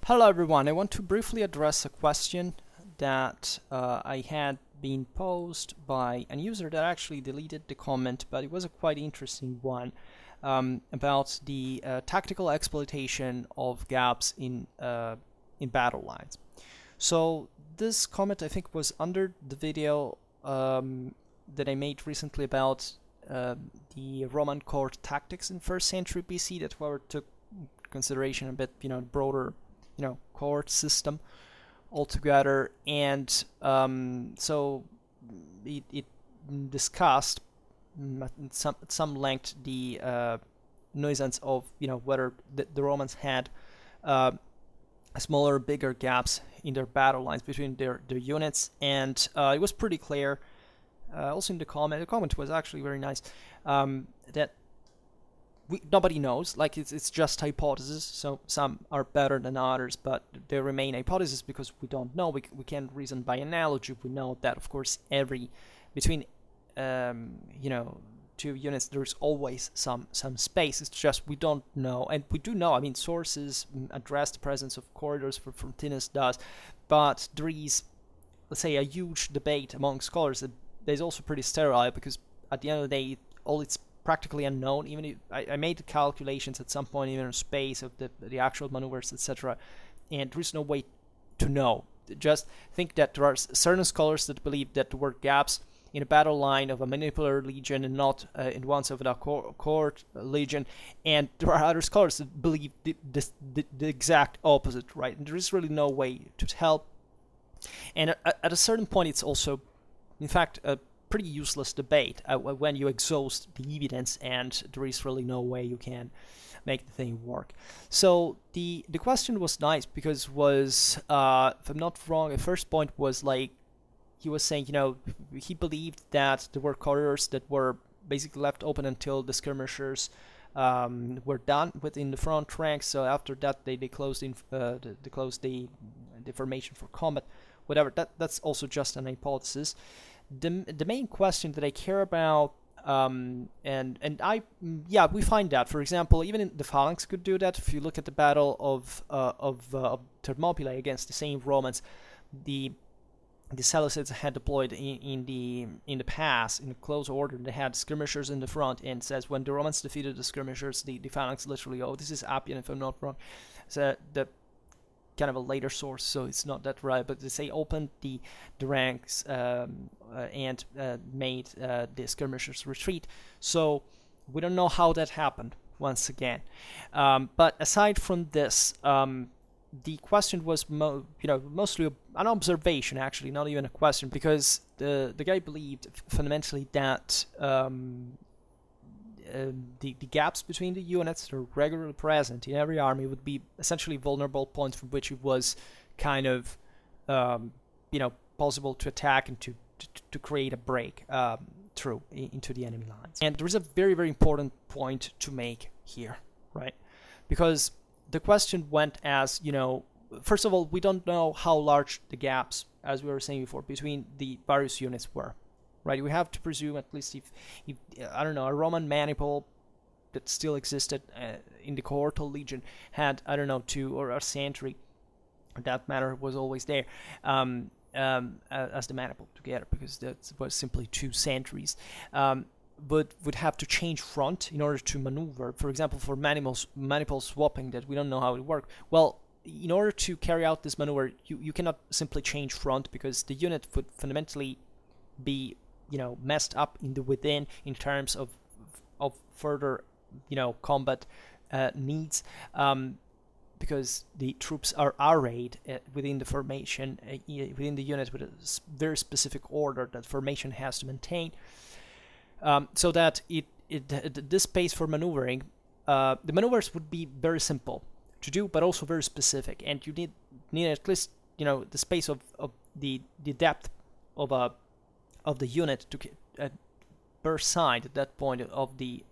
Hello everyone, I want to briefly address a question that I had been posed by a user that actually deleted the comment, but it was a quite interesting one about the tactical exploitation of gaps in battle lines. So this comment I think was under the video that I made recently about the Roman court tactics in 1st century BC that were took consideration a bit, broader court system altogether, and so it discussed at some length the nuisance of whether the Romans had smaller, bigger gaps in their battle lines between their units, and it was pretty clear. Also in the comment was actually very nice, that nobody knows. Like it's just hypotheses. So some are better than others, but they remain hypotheses because we don't know. We can't reason by analogy. We know that, of course, between two units, there's always some space. It's just we don't know, and we do know. I mean, sources address the presence of corridors for Frontinus does, but there is, let's say, a huge debate among scholars that is also pretty sterile because at the end of the day, all it's practically unknown. Even if I made the calculations at some point, even in space of the actual maneuvers, etc., and there is no way to know. Just think that there are certain scholars that believe that there were gaps in a battle line of a manipular legion and not in ones of a court legion, and there are other scholars that believe the exact opposite, right? And there is really no way to tell. And at a certain point, it's also, in fact, a pretty useless debate when you exhaust the evidence and there is really no way you can make the thing work. So the question was nice because was, if I'm not wrong, the first point was like he was saying, he believed that there were corridors that were basically left open until the skirmishers were done within the front ranks. So after that, they closed the formation for combat. Whatever. That's also just an hypothesis. The main question that I care about, and we find that, for example, even in the Phalanx could do that. If you look at the battle of Thermopylae against the same Romans, the Seleucids had deployed in the pass in close order. They had skirmishers in the front, and says when the Romans defeated the skirmishers, the Phalanx literally, this is Appian if I'm not wrong, so the kind of a later source, so it's not that right, but they say opened the ranks and made the skirmishers retreat. So we don't know how that happened once again. But aside from this, the question was mostly an observation, actually, not even a question, because the guy believed fundamentally that the gaps between the units that are regularly present in every army would be essentially vulnerable points from which it was kind of possible to attack and to create a break through into the enemy lines. And there is a very, very important point to make here, right? Because the question went as, first of all, we don't know how large the gaps, as we were saying before, between the various units were. Right, we have to presume, at least if I don't know, a Roman maniple that still existed in the cohortal legion had, I don't know, 2 or a century, for that matter, was always there as the maniple together, because that was simply 2 centuries. But would have to change front in order to maneuver. For example, for maniple swapping, that we don't know how it works. Well, in order to carry out this maneuver, you cannot simply change front, because the unit would fundamentally be messed up in the within in terms of further combat needs, because the troops are arrayed within the formation, within the unit, with a very specific order that formation has to maintain, so that this space for maneuvering, the maneuvers would be very simple to do, but also very specific, and you need at least the space of the depth of the unit to per side at that point of the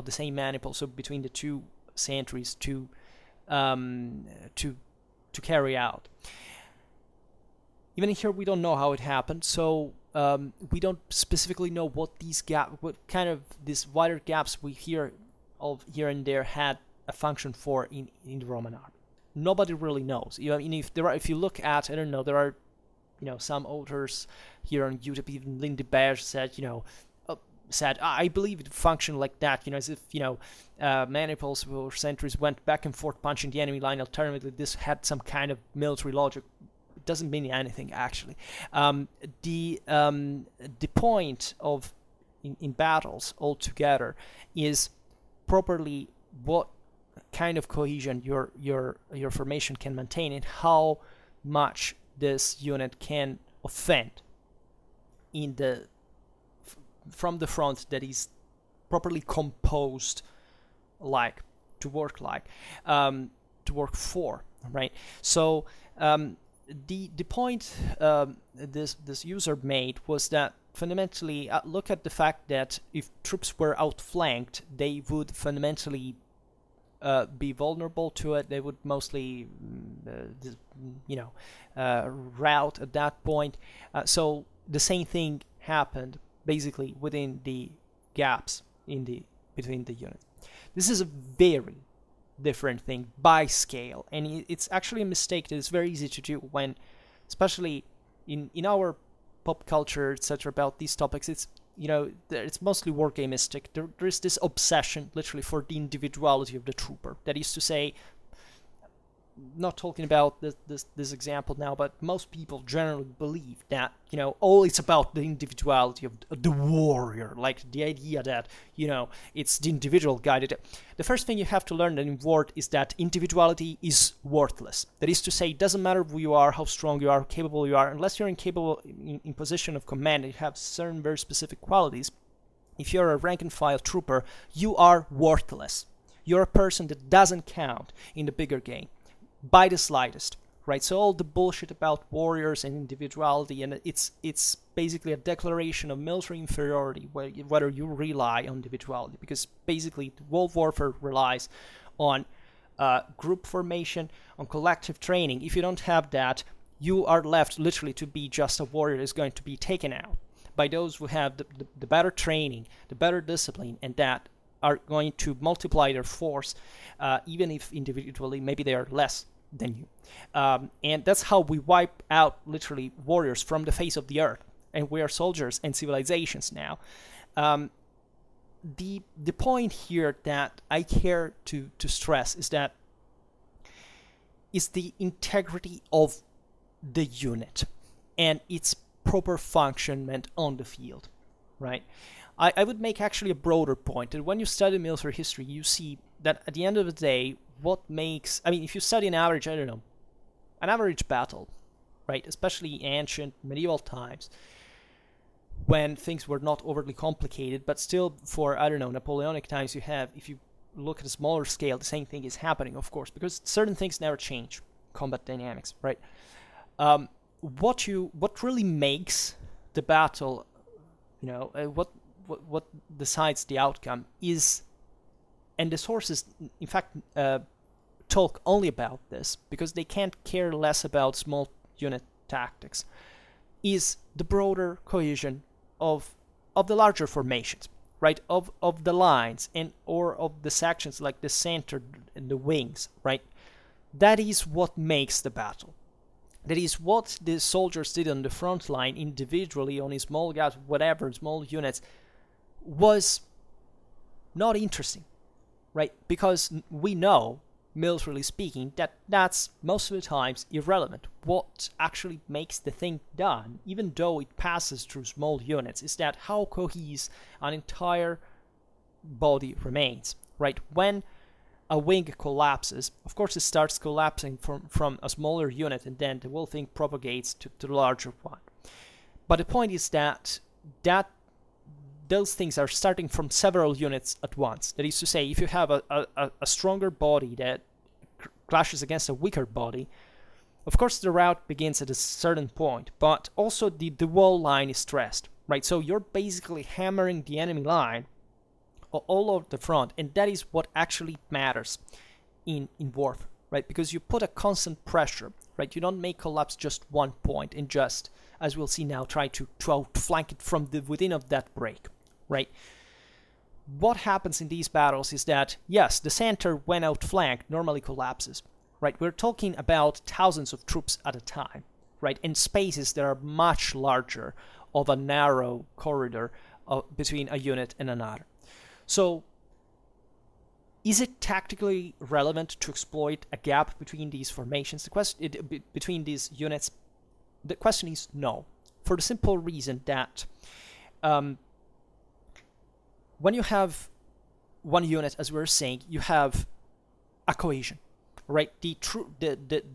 same maniple, so between the 2 sentries to carry out. Even here, we don't know how it happened, so we don't specifically know what kind of these wider gaps we hear of here and there had a function for in the Roman army. nobody really knows. I mean, if you look at, I don't know, there are, some authors here on YouTube, even Lindy Bear said, I believe it functioned like that, as if, maniples for centuries went back and forth punching the enemy line. Alternatively, this had some kind of military logic. It doesn't mean anything, actually. The point of in battles altogether is properly what kind of cohesion your formation can maintain and how much this unit can offend from the front that is properly composed to work for, right? So the point this user made was that fundamentally look at the fact that if troops were outflanked, they would fundamentally be vulnerable to it. They would mostly rout at that point. So the same thing happened basically within the gaps between the units. This is a very different thing by scale, and it's actually a mistake that is very easy to do when, especially in our pop culture, etc., about these topics. It's mostly wargamistic. There is this obsession, literally, for the individuality of the trooper. That is to say, not talking about this example now, but most people generally believe that, it's about the individuality of the warrior, like the idea that, it's the individual guided. The first thing you have to learn in war is that individuality is worthless. That is to say, it doesn't matter who you are, how strong you are, how capable you are, unless you're in position of command and you have certain very specific qualities. If you're a rank and file trooper, you are worthless. You're a person that doesn't count in the bigger game by the slightest, right? So all the bullshit about warriors and individuality, and it's basically a declaration of military inferiority, whether you rely on individuality, because basically world warfare relies on group formation, on collective training. If you don't have that, you are left literally to be just a warrior that is going to be taken out by those who have the better training, the better discipline, and that are going to multiply their force, even if individually maybe they are less than you. And that's how we wipe out literally warriors from the face of the earth, and we are soldiers and civilizations now. The point here that I care to stress is that is the integrity of the unit and its proper functionment on the field, right? I would make actually a broader point that when you study military history, you see that at the end of the day, if you study an average battle, right, especially ancient medieval times, when things were not overly complicated, but still for, Napoleonic times, if you look at a smaller scale, the same thing is happening, of course, because certain things never change, combat dynamics, right? What really makes the battle, what decides the outcome is, and the sources, in fact, talk only about this because they can't care less about small unit tactics, is the broader cohesion of the larger formations, right? Of the lines or of the sections like the center and the wings, right? That is what makes the battle. That is what the soldiers did on the front line individually on small gaps, whatever, small units, was not interesting, right? Because we know, militarily speaking, that's most of the times irrelevant. What actually makes the thing done, even though it passes through small units, is that how cohesive an entire body remains, right? When a wing collapses, of course it starts collapsing from a smaller unit, and then the whole thing propagates to the larger one. But the point is that those things are starting from several units at once. That is to say, if you have a stronger body that clashes against a weaker body, of course the rout begins at a certain point, but also the wall line is stressed, right? So you're basically hammering the enemy line all over the front, and that is what actually matters in warfare, right? Because you put a constant pressure, right? You don't make collapse just one point and just, as we'll see now, try to outflank it from the within of that break, right? What happens in these battles is that, yes, the center, when outflanked, normally collapses, right? We're talking about thousands of troops at a time, right? In spaces that are much larger of a narrow corridor between a unit and another. So is it tactically relevant to exploit a gap between these formations? Between these units, the question is no, for the simple reason that when you have one unit, as we were saying, you have a cohesion, right? The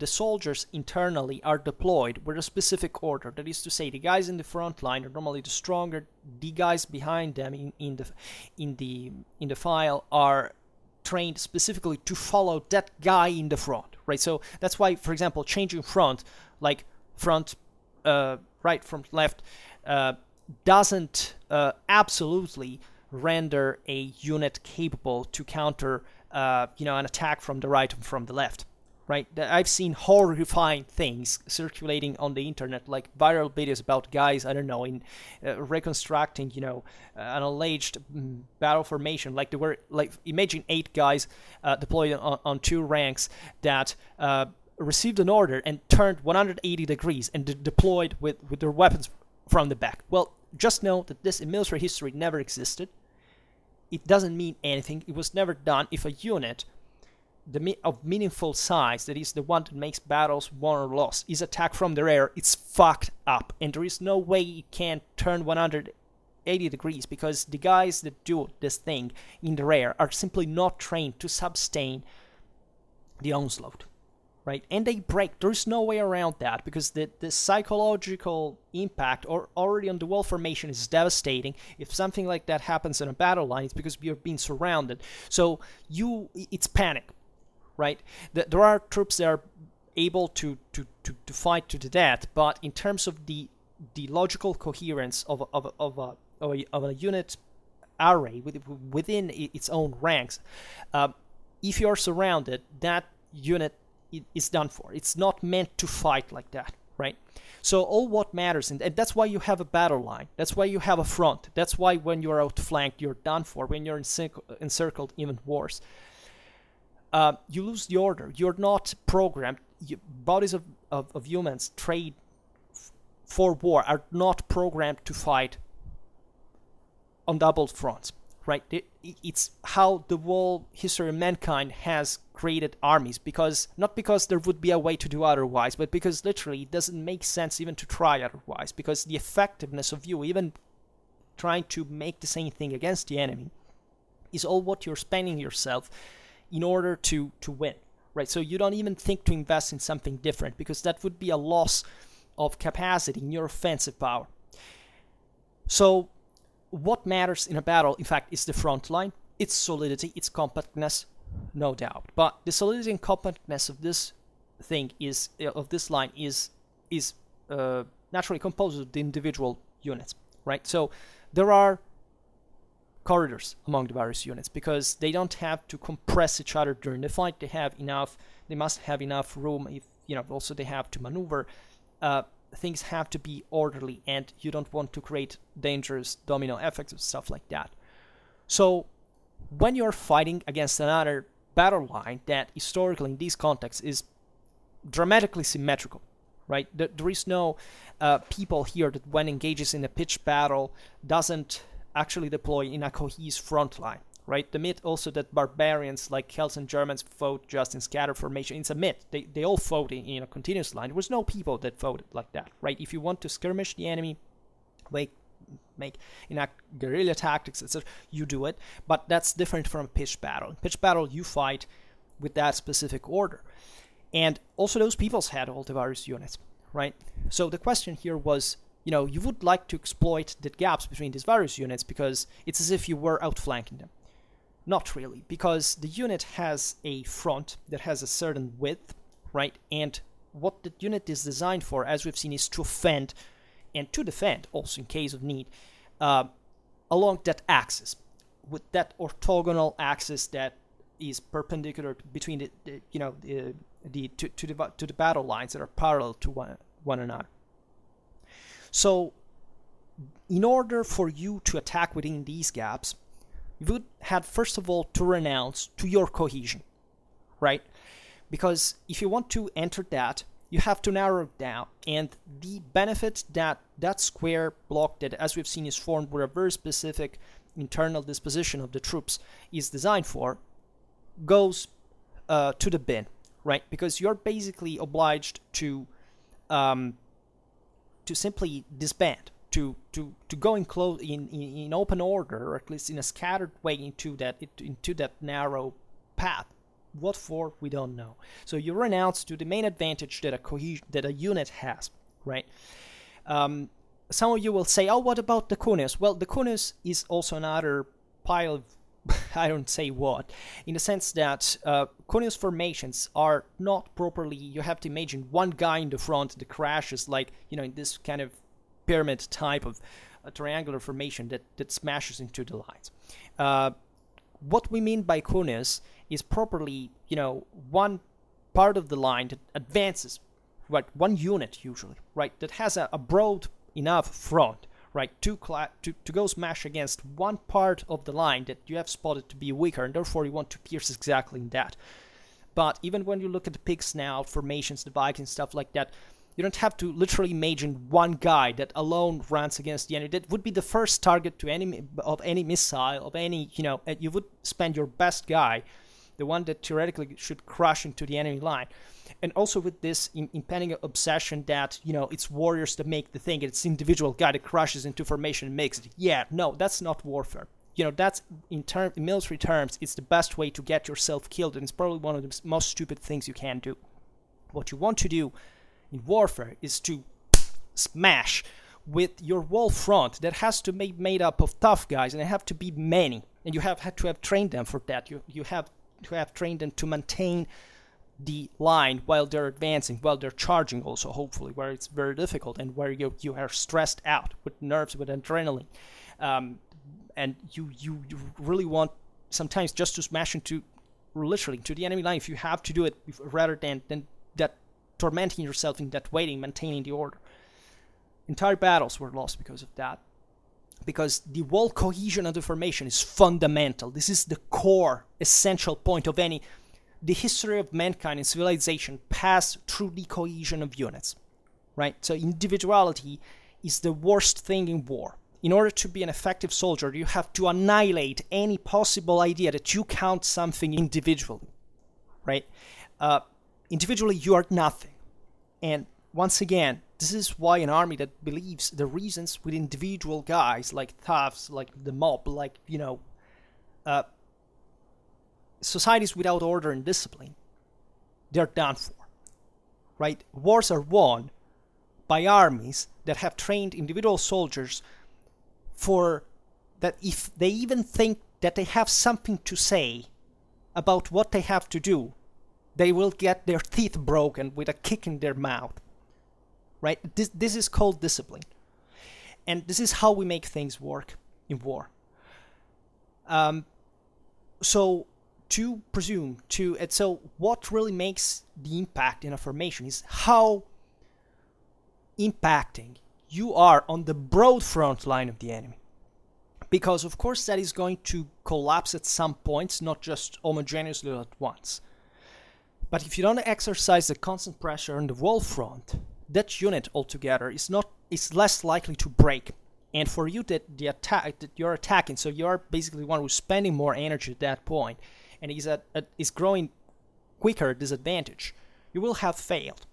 soldiers internally are deployed with a specific order. That is to say, the guys in the front line are normally the stronger. The guys behind them in the file are trained specifically to follow that guy in the front, right? So that's why, for example, changing front, like front right from left, doesn't absolutely render a unit capable to counter an attack from the right and from the left, right? I've seen horrifying things circulating on the internet, like viral videos about guys, I don't know, in reconstructing, an alleged battle formation. Like, they were, like, imagine 8 guys deployed on 2 ranks that received an order and turned 180 degrees and deployed with their weapons from the back. Well, just know that this in military history never existed. It doesn't mean anything. It was never done. If a unit of meaningful size, that is the one that makes battles won or lost, is attacked from the rear, it's fucked up. And there is no way it can turn 180 degrees, because the guys that do this thing in the rear are simply not trained to sustain the onslaught. Right? And they break. There's no way around that, because the psychological impact already on the wall formation is devastating. If something like that happens in a battle line, it's because you're being surrounded. So it's panic, right? There are troops that are able to fight to the death, but in terms of the logical coherence of a unit array within its own ranks, if you're surrounded, that unit is done for. It's not meant to fight like that, right? So all what matters, and that's why you have a battle line. That's why you have a front. That's why when you're outflanked, you're done for. When you're encircled, even worse. You lose the order. You're not programmed. Bodies of humans trained for war are not programmed to fight on double fronts, right? It's how the whole history of mankind has created armies, not because there would be a way to do otherwise, but because literally it doesn't make sense even to try otherwise, because the effectiveness of you even trying to make the same thing against the enemy is all what you're spending yourself in order to win, right? So you don't even think to invest in something different, because that would be a loss of capacity in your offensive power. So what matters in a battle, in fact, is the front line, its solidity, its compactness, no doubt. But the solidity and compactness of this line is naturally composed of the individual units, right? So there are corridors among the various units, because they don't have to compress each other during the fight. They must have enough room. If also they have to maneuver. Things have to be orderly, and you don't want to create dangerous domino effects and stuff like that. So when you're fighting against another battle line that historically in these contexts is dramatically symmetrical, right? There is no people here that when engages in a pitched battle doesn't actually deploy in a cohesive front line, right? The myth also that barbarians like Celts and Germans fought just in scattered formation, it's a myth. They all fought in a continuous line. There was no people that fought like that, right? If you want to skirmish the enemy, enact guerrilla tactics, etc., you do it, but that's different from a pitched battle. In pitched battle, you fight with that specific order. And also those peoples had all the various units, right? So the question here was, you would like to exploit the gaps between these various units, because it's as if you were outflanking them. Not really, because the unit has a front that has a certain width, right? And what the unit is designed for, as we've seen, is to offend and to defend, also in case of need, along that axis, with that orthogonal axis that is perpendicular between to the battle lines that are parallel to one another. So, in order for you to attack within these gaps, you would have first of all to renounce to your cohesion, right? because if you want to enter that, you have to narrow it down, and the benefit that that square block that, as we've seen, is formed with a very specific internal disposition of the troops is designed for, goes to the bin, right? Because you're basically obliged to simply disband, to go in open order, or at least in a scattered way into that narrow path. What for, we don't know. So you renounce to the main advantage that a unit has, right? Some of you will say, oh, what about the Kunis? Well, the Kunis is also another pile of I don't say what, in the sense that Kunis formations are not properly, you have to imagine one guy in the front that crashes, like, in this kind of pyramid type of a triangular formation that smashes into the lines. What we mean by Kunis is properly, one part of the line that advances, right? One unit usually, right? That has a broad enough front, right? To go smash against one part of the line that you have spotted to be weaker, and therefore you want to pierce exactly in that. But even when you look at the pig snout formations, the Vikings, stuff like that, you don't have to literally imagine one guy that alone runs against the enemy. That would be the first target to any missile, of any, you would spend your best guy, the one that theoretically should crush into the enemy line. And also with this impending obsession that, it's warriors that make the thing, it's individual guy that crushes into formation and makes it. Yeah, no, that's not warfare. That's, in military terms, it's the best way to get yourself killed, and it's probably one of the most stupid things you can do. What you want to do in warfare is to smash with your wall front that has to be made up of tough guys, and they have to be many, and you have had to have trained them for that. You have to have trained them to maintain the line while they're advancing, while they're charging also, hopefully, where it's very difficult and where you are stressed out with nerves, with adrenaline. And you really want sometimes just to smash literally into the enemy line if you have to do it, rather than that tormenting yourself in that waiting, maintaining the order. Entire battles were lost because of that. Because the wall cohesion of the formation is fundamental. This is the core, essential point of the history of mankind and civilization passed through the cohesion of units, right? So individuality is the worst thing in war. In order to be an effective soldier, you have to annihilate any possible idea that you count something individually, right? Individually, you are nothing. And once again, this is why an army that believes the reasons with individual guys, like toughs, like the mob, like, societies without order and discipline, they're done for, right? Wars are won by armies that have trained individual soldiers for that. If they even think that they have something to say about what they have to do, they will get their teeth broken with a kick in their mouth, right? This is called discipline. And this is how we make things work in war. So what really makes the impact in a formation is how impacting you are on the broad front line of the enemy. Because of course that is going to collapse at some points, not just homogeneously at once. But if you don't exercise the constant pressure on the wall front, that unit altogether is less likely to break. And for you that you're attacking, so you're basically one who's spending more energy at that point, and is growing quicker disadvantage, you will have failed,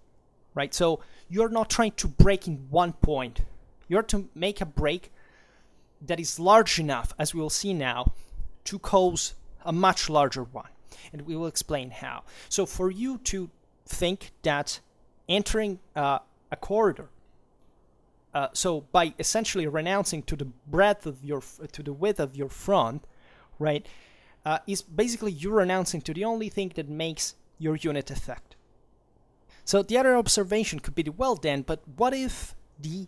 right? So you're not trying to break in one point. You're to make a break that is large enough, as we will see now, to cause a much larger one. And we will explain how. So for you to think that entering a corridor, so by essentially renouncing to the width of your front, right, is basically you renouncing to the only thing that makes your unit effective. So the other observation could be, well then, but what if the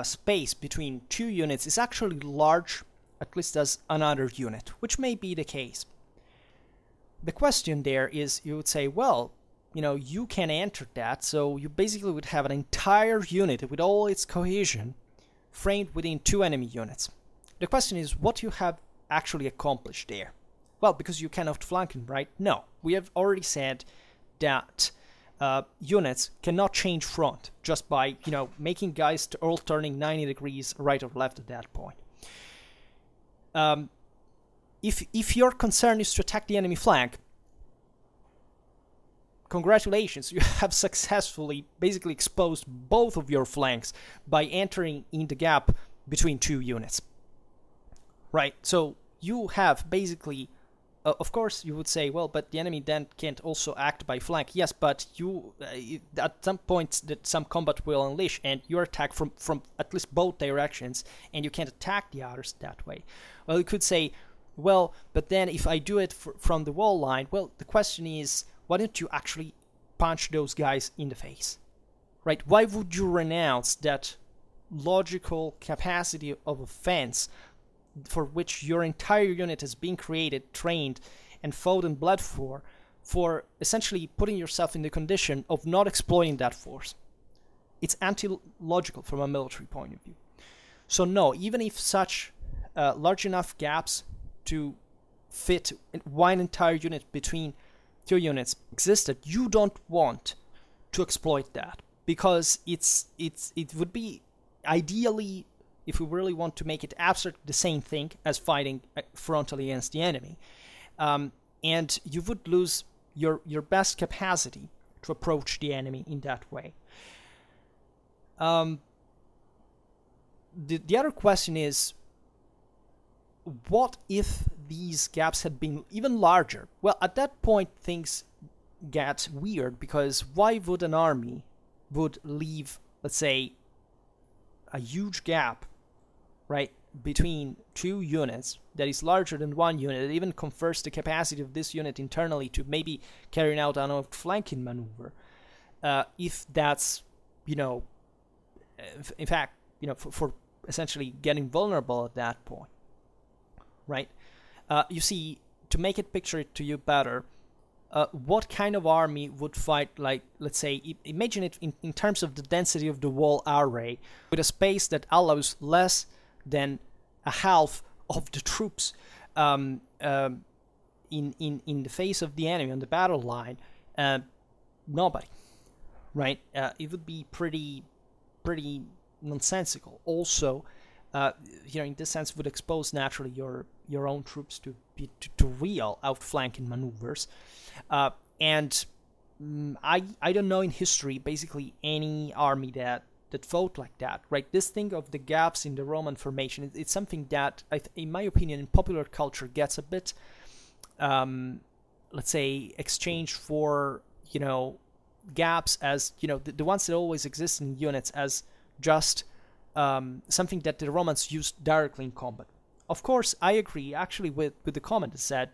space between two units is actually large, at least as another unit, which may be the case. The question there is, you would say, well, you can enter that, so you basically would have an entire unit with all its cohesion framed within two enemy units. The question is, what you have actually accomplished there? Well, because you cannot flank them, right? No. We have already said that units cannot change front just by, making guys all turning 90 degrees right or left at that point. If your concern is to attack the enemy flank, congratulations, you have successfully basically exposed both of your flanks by entering in the gap between two units. Right? So you have basically, of course, you would say, well, but the enemy then can't also act by flank. Yes, but you, at some point, that some combat will unleash, and you attack from at least both directions, and you can't attack the others that way. Well, you could say, well, but then if I do it from the wall line, well, the question is, why don't you actually punch those guys in the face? Right? Why would you renounce that logical capacity of offense for which your entire unit has been created, trained, and fought and bled for essentially putting yourself in the condition of not exploiting that force? It's anti-logical from a military point of view. So no, even if such large enough gaps to fit one entire unit between two units existed, you don't want to exploit that, because it would be ideally, if we really want to make it abstract, the same thing as fighting frontally against the enemy, and you would lose your best capacity to approach the enemy in that way. The other question is, what if these gaps had been even larger? Well, at that point things get weird, because why would an army would leave, let's say, a huge gap, right, between two units that is larger than one unit, that even confers the capacity of this unit internally to maybe carrying out an outflanking maneuver, if that's, in fact, for essentially getting vulnerable at that point, right? You see, to make it picture it to you better, what kind of army would fight, like, let's say, imagine it in terms of the density of the wall array, with a space that allows less than a half of the troops in the face of the enemy on the battle line. Nobody, right? It would be pretty nonsensical. Also, in this sense, would expose naturally your own troops to real outflanking maneuvers. And I don't know in history basically any army that fought like that, right? This thing of the gaps in the Roman formation, it's something that, in my opinion, in popular culture gets a bit, let's say, exchanged for, gaps as, the ones that always exist in units as just something that the Romans used directly in combat. Of course, I agree actually with the comment that said,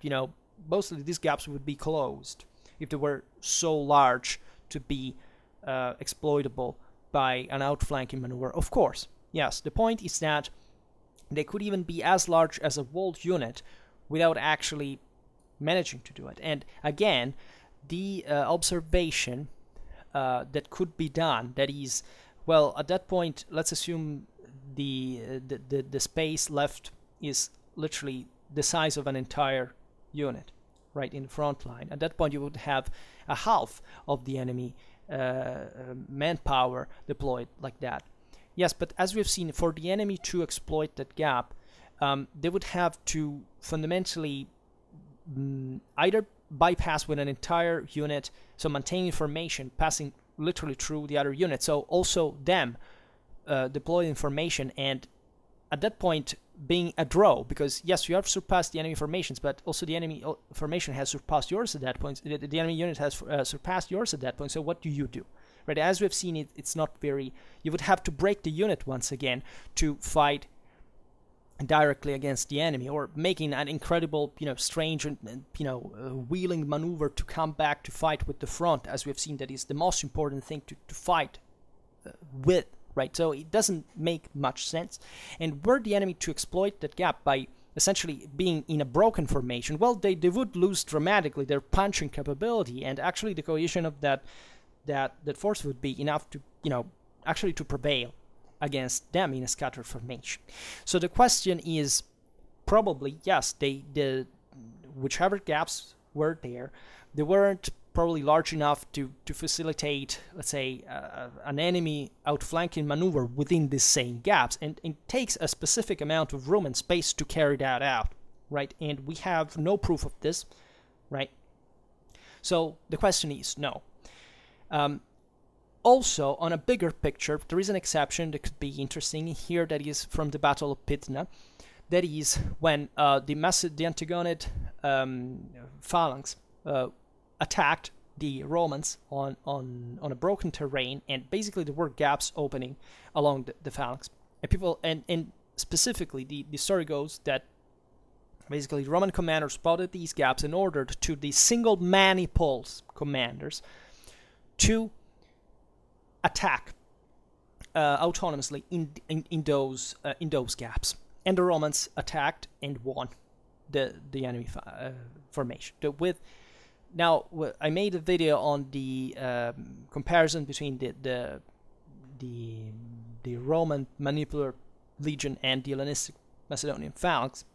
mostly these gaps would be closed if they were so large to be exploitable by an outflanking maneuver. Of course, yes. The point is that they could even be as large as a walled unit without actually managing to do it. And again, the observation that could be done, that is, well, at that point, let's assume the space left is literally the size of an entire unit, right, in the front line. At that point, you would have a half of the enemy manpower deployed like that. Yes, but as we've seen, for the enemy to exploit that gap, they would have to fundamentally either bypass with an entire unit, so maintaining formation, passing literally through the other unit, so also them deploy information, and at that point being a draw, because yes, you have surpassed the enemy formations, but also the enemy formation has surpassed yours at that point. The enemy unit has surpassed yours at that point. So what do you do? Right, as we've seen, it's not very. You would have to break the unit once again to fight directly against the enemy, or making an incredible, strange and wheeling maneuver to come back to fight with the front, as we've seen. That is the most important thing to fight with. Right, so it doesn't make much sense. And were the enemy to exploit that gap by essentially being in a broken formation, well, they would lose dramatically their punching capability, and actually the cohesion of that force would be enough to, actually to prevail against them in a scattered formation. So the question is probably, yes, the whichever gaps were there, they weren't probably large enough to facilitate, let's say, an enemy outflanking maneuver within these same gaps, and it takes a specific amount of room and space to carry that out, right? And we have no proof of this, right? So the question is no. Also, on a bigger picture, there is an exception that could be interesting here, that is from the Battle of Pydna. That is when the Antigonid phalanx attacked the Romans on a broken terrain, and basically there were gaps opening along the phalanx. And specifically, the story goes that basically Roman commanders spotted these gaps and ordered to the single maniples commanders to attack autonomously in those gaps, and the Romans attacked and won the enemy formation. Now, I made a video on the comparison between the Roman manipular legion and the Hellenistic Macedonian phalanx,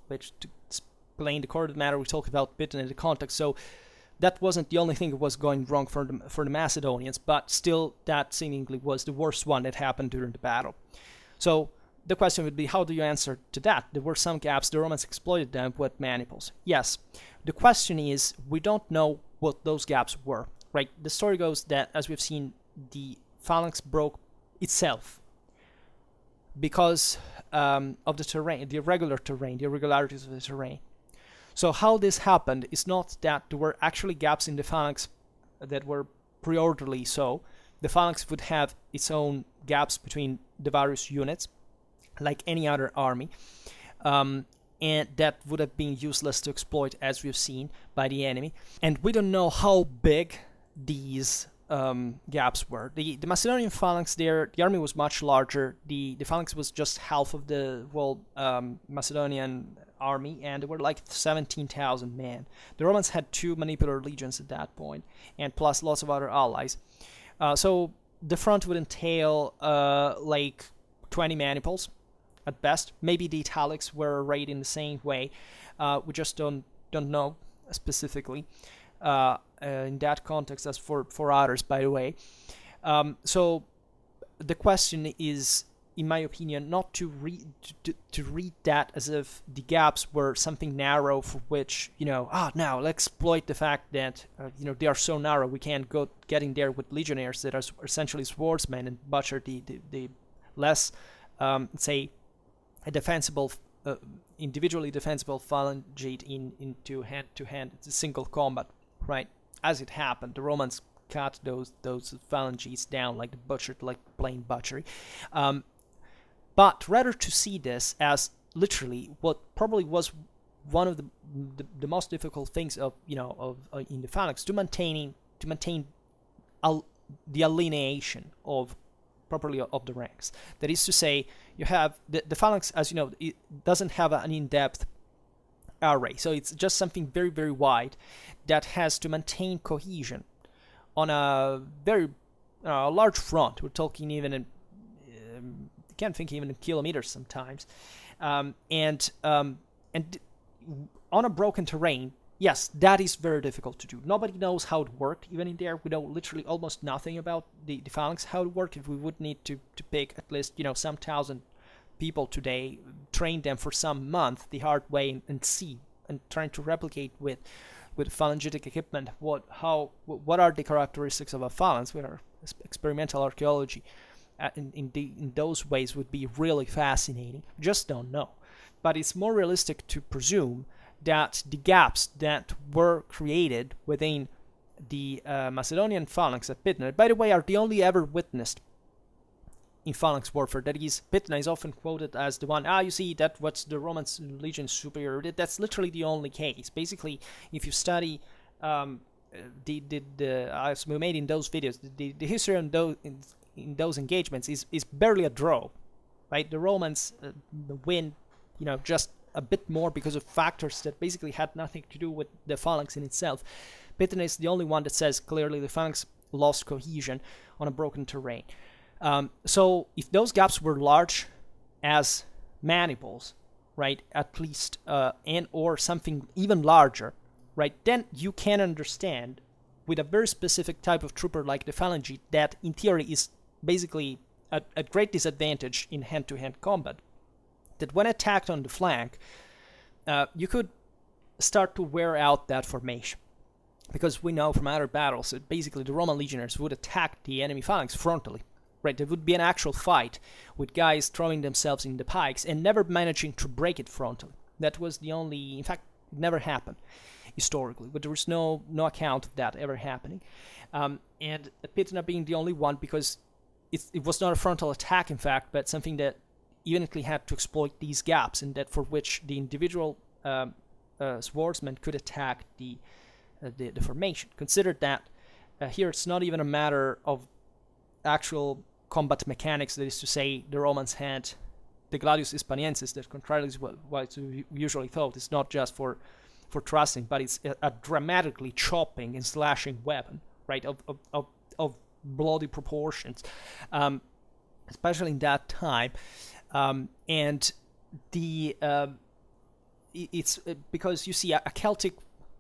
which, to explain the coordinate matter, we talked about Pydna in the context. So that wasn't the only thing that was going wrong for the Macedonians, but still, that seemingly was the worst one that happened during the battle. So the question would be, how do you answer to that? There were some gaps, the Romans exploited them with maniples. Yes. The question is, we don't know what those gaps were, right? The story goes that, as we've seen, the phalanx broke itself because of the terrain, the irregular terrain, the irregularities of the terrain. So how this happened is not that there were actually gaps in the phalanx that were pre-orderly so. The phalanx would have its own gaps between the various units, like any other army. And that would have been useless to exploit, as we've seen, by the enemy. And we don't know how big these gaps were. The Macedonian phalanx there, the army was much larger. The phalanx was just half of the whole Macedonian army, and there were like 17,000 men. The Romans had 2 manipular legions at that point, and plus lots of other allies. So the front would entail like 20 maniples at best. Maybe the italics were arrayed in the same way. We just don't know specifically in that context, as for others, by the way. So the question is, in my opinion, not to read that as if the gaps were something narrow for which, now let's exploit the fact that they are so narrow we can't get in there with legionnaires that are essentially swordsmen and butcher the less, say, a defensible, individually defensible phalangite into hand-to-hand single combat, right? As it happened, the Romans cut those phalanges down like plain butchery. But rather to see this as literally what probably was one of the most difficult things in the phalanx, to maintain the alineation of the ranks. That is to say, you have the phalanx, as you know, it doesn't have an in-depth array, so it's just something very, very wide that has to maintain cohesion on a very large front. We're talking even in can't think even in kilometers sometimes, and on a broken terrain. Yes, that is very difficult to do. Nobody knows how it worked. Even in there, we know literally almost nothing about the phalanx, how it worked. If we would need to pick at least some 1,000 people today, train them for some month the hard way, and see and trying to replicate with phalangitic equipment what are the characteristics of a phalanx. With our experimental archaeology, in those ways would be really fascinating. Just don't know. But it's more realistic to presume that the gaps that were created within the Macedonian phalanx at Pydna, by the way, are the only ever witnessed in phalanx warfare. That is, Pydna is often quoted as the one, you see, that what's the Roman legion superior. That's literally the only case. Basically, if you study as we made in those videos, the history in those engagements is barely a draw, right? The Romans win, just a bit more because of factors that basically had nothing to do with the phalanx in itself. Pydna is the only one that says clearly the phalanx lost cohesion on a broken terrain. So if those gaps were large as maniples, right, at least, and or something even larger, right, then you can understand with a very specific type of trooper like the phalange that in theory is basically at great disadvantage in hand-to-hand combat, that when attacked on the flank, you could start to wear out that formation. Because we know from other battles that basically the Roman legionaries would attack the enemy phalanx frontally. Right, there would be an actual fight with guys throwing themselves in the pikes and never managing to break it frontally. That was the only, in fact, it never happened historically, but there was no account of that ever happening. And Pydna being the only one, because it was not a frontal attack, in fact, but something that eventually had to exploit these gaps, and that for which the individual swordsman could attack the formation. Consider that here it's not even a matter of actual combat mechanics, that is to say, the Romans had the gladius hispaniensis, that contrarily is what it's usually thought. It's not just for thrusting, but it's a dramatically chopping and slashing weapon, right, of bloody proportions, especially in that time. And it's because you see a Celtic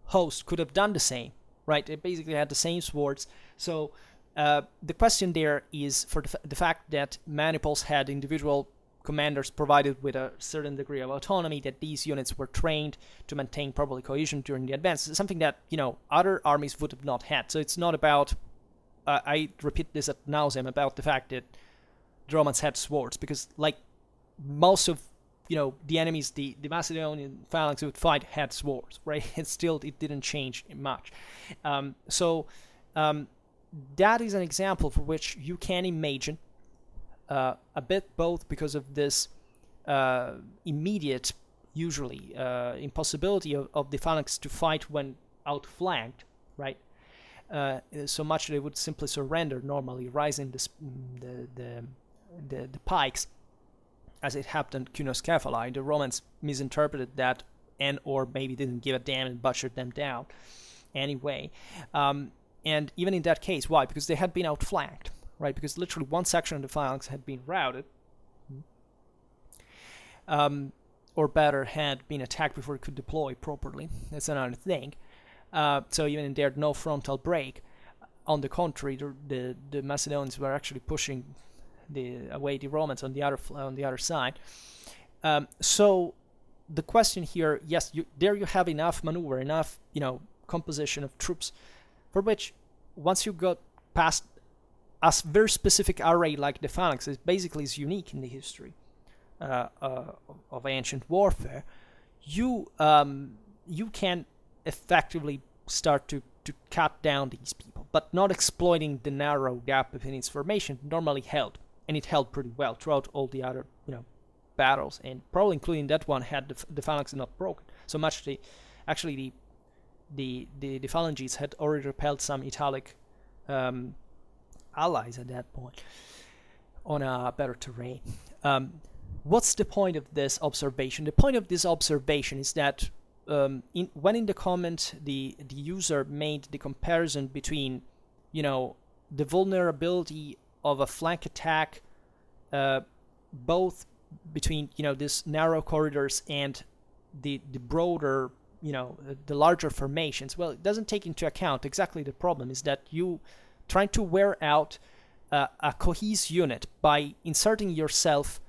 host could have done the same, right? They basically had the same swords. So the question there is for the fact that manipules had individual commanders provided with a certain degree of autonomy, that these units were trained to maintain probably cohesion during the advance, something that, other armies would have not had. So it's not about, I repeat this ad nauseam, about the fact that the Romans had swords, because like most of the enemies, the Macedonian phalanx would fight had swords, right? And still it didn't change much. That is an example for which you can imagine a bit both because of this immediate, usually, impossibility of the phalanx to fight when outflanked, right? So much they would simply surrender normally, rising the pikes, as it happened in Cunos Cephali. The Romans misinterpreted that and or maybe didn't give a damn and butchered them down anyway. And even in that case, why? Because they had been outflanked, right? Because literally one section of the phalanx had been routed, or better, had been attacked before it could deploy properly. That's another thing. So even in there, no frontal break. On the contrary, the Macedonians were actually pushing away the Romans on the other side. So the question here, yes, there you have enough maneuver, enough composition of troops, for which once you got past a very specific array like the phalanx, it basically is unique in the history of ancient warfare, you can effectively start to cut down these people, but not exploiting the narrow gap within its formation normally held, and it held pretty well throughout all the other battles, and probably including that one had the phalanx not broken so much. The phalanges had already repelled some Italic allies at that point on a better terrain. What's the point of this observation? The point of this observation is that when in the comment the user made the comparison between the vulnerability of a flank attack, both between these narrow corridors and the broader the larger formations. Well, it doesn't take into account exactly the problem is that you trying to wear out a cohesive unit by inserting yourself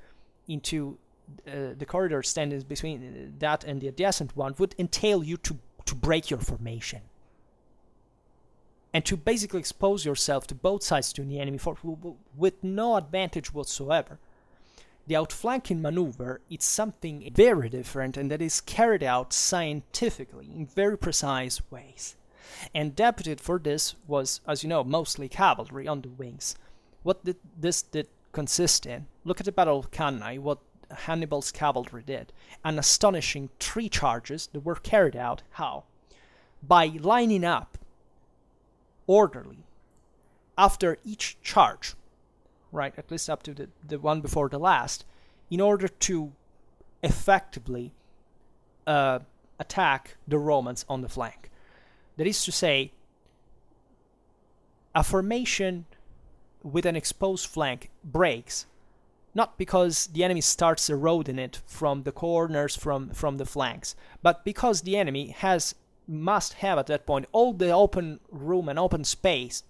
into the corridor standing between that and the adjacent one would entail you to break your formation and to basically expose yourself to both sides to the enemy force with no advantage whatsoever. The outflanking maneuver is something very different, and that is carried out scientifically in very precise ways. And deputed for this was, as you know, mostly cavalry on the wings. What did this consist in? Look at the Battle of Cannae, what Hannibal's cavalry did. An astonishing 3 charges that were carried out. How? By lining up orderly after each charge, right, at least up to the one before the last, in order to effectively attack the Romans on the flank. That is to say, a formation with an exposed flank breaks, not because the enemy starts eroding it from the corners, from the flanks, but because the enemy has must have at that point all the open room and open space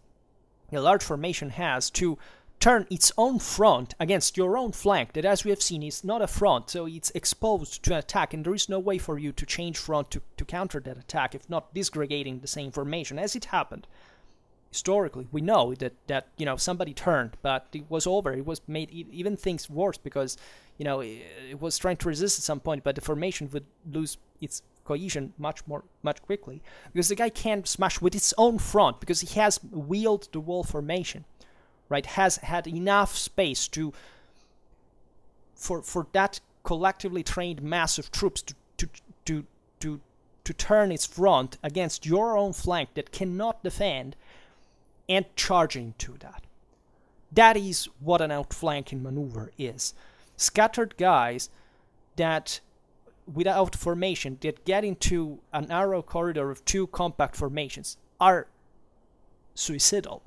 a large formation has to turn its own front against your own flank, that as we have seen is not a front, so it's exposed to an attack, and there is no way for you to change front to counter that attack, if not disgregating the same formation, as it happened. Historically, we know that somebody turned, but it was over. It was made even things worse because it was trying to resist at some point, but the formation would lose its cohesion much quickly because the guy can't smash with its own front because he has wheeled the wall formation, right? Has had enough space for that collectively trained mass of troops to turn its front against your own flank that cannot defend and charge into that. That is what an outflanking maneuver is. Scattered guys that without formation that get into a narrow corridor of two compact formations are suicidal.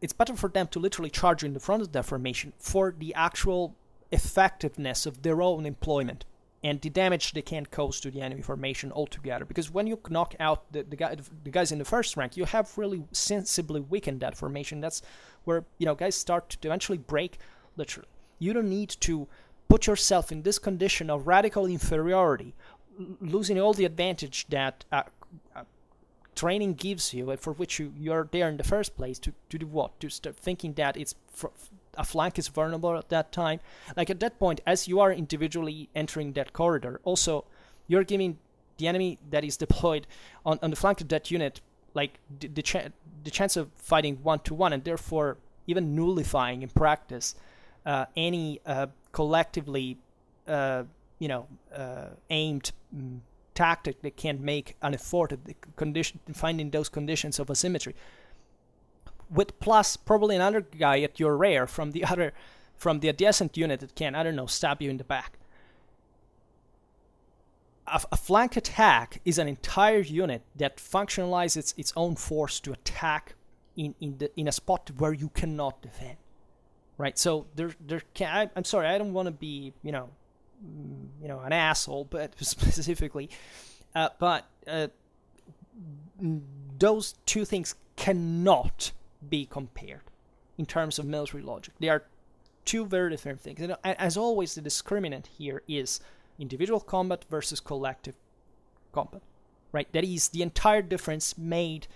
It's better for them to literally charge in the front of their formation for the actual effectiveness of their own employment and the damage they can cause to the enemy formation altogether. Because when you knock out the guys in the first rank, you have really sensibly weakened that formation. That's where guys start to eventually break, literally. You don't need to put yourself in this condition of radical inferiority, losing all the advantage that training gives you, for which you're there in the first place, to do what? To start thinking that a flank is vulnerable at that time. Like at that point, as you are individually entering that corridor, also you're giving the enemy that is deployed on the flank of that unit like the chance of fighting 1-to-1, and therefore even nullifying in practice any collectively aimed tactic that can make an effort at the condition, finding those conditions of asymmetry. With plus probably another guy at your rear from the adjacent unit that can, stab you in the back. A flank attack is an entire unit that functionalizes its own force to attack in a spot where you cannot defend. Right, so I'm sorry, I don't want to be, an asshole, but specifically, but those two things cannot be compared in terms of military logic. They are two very different things. And as always, the discriminant here is individual combat versus collective combat. Right, that is the entire difference made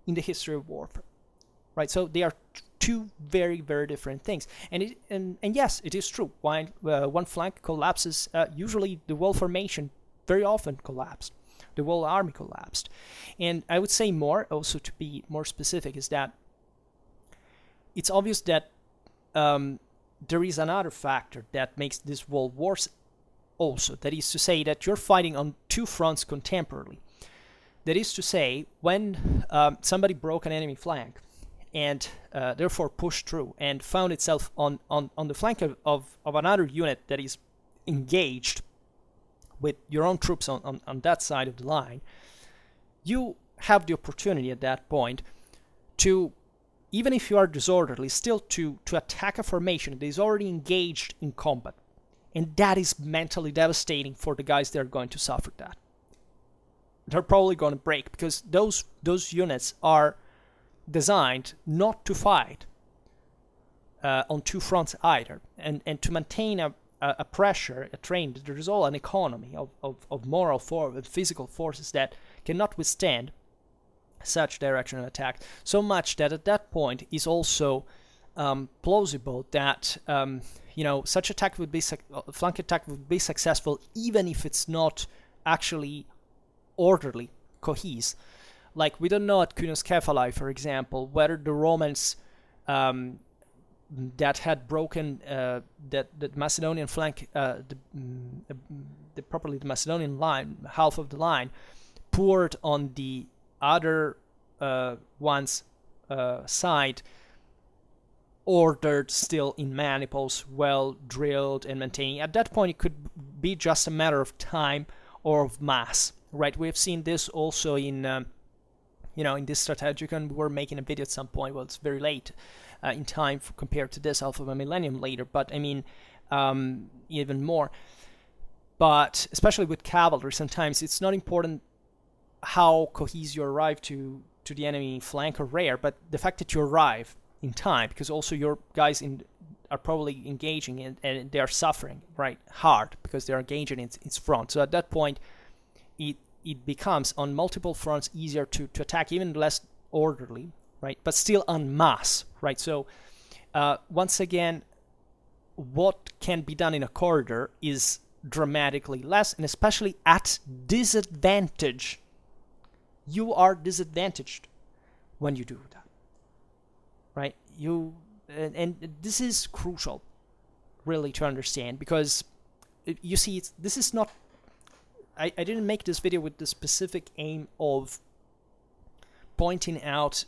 in the history of warfare. Right, so they are two very, very different things. And yes, it is true. When one flank collapses, usually the whole formation very often collapsed. The whole army collapsed. And I would say more, also to be more specific, is that it's obvious that there is another factor that makes this war worse also. That is to say that you're fighting on two fronts contemporarily. That is to say, when somebody broke an enemy flank, and therefore pushed through and found itself on the flank of another unit that is engaged with your own troops on that side of the line, you have the opportunity at that point to, even if you are disorderly, still to attack a formation that is already engaged in combat. And that is mentally devastating for the guys that are going to suffer that. They're probably going to break because those units are designed not to fight on two fronts either, and to maintain a pressure, a train. There is all an economy of moral and physical forces that cannot withstand such directional attack, so much that at that point is also plausible that such attack would be flank attack would be successful even if it's not actually orderly, cohesive. Like, we don't know at Kynoskephali, for example, whether the Romans that had broken the Macedonian flank, the Macedonian line, half of the line, poured on the other one's side, ordered still in maniples, well drilled and maintaining. At that point, it could be just a matter of time or of mass, right? We have seen this also in this strategicon. We were making a video at some point. Well, it's very late in time compared to this, half of a millennium later. But I mean, even more. But especially with cavalry, sometimes it's not important how cohesive you arrive to the enemy flank are rare, but the fact that you arrive in time, because also your guys are probably engaging and they are suffering right hard because they are engaging in its front. So at that point, it becomes on multiple fronts easier to attack, even less orderly, right? But still en masse, right? So once again, what can be done in a corridor is dramatically less, and especially at disadvantage. You are disadvantaged when you do that, right? And this is crucial, really, to understand, because you see, this is not. I didn't make this video with the specific aim of pointing out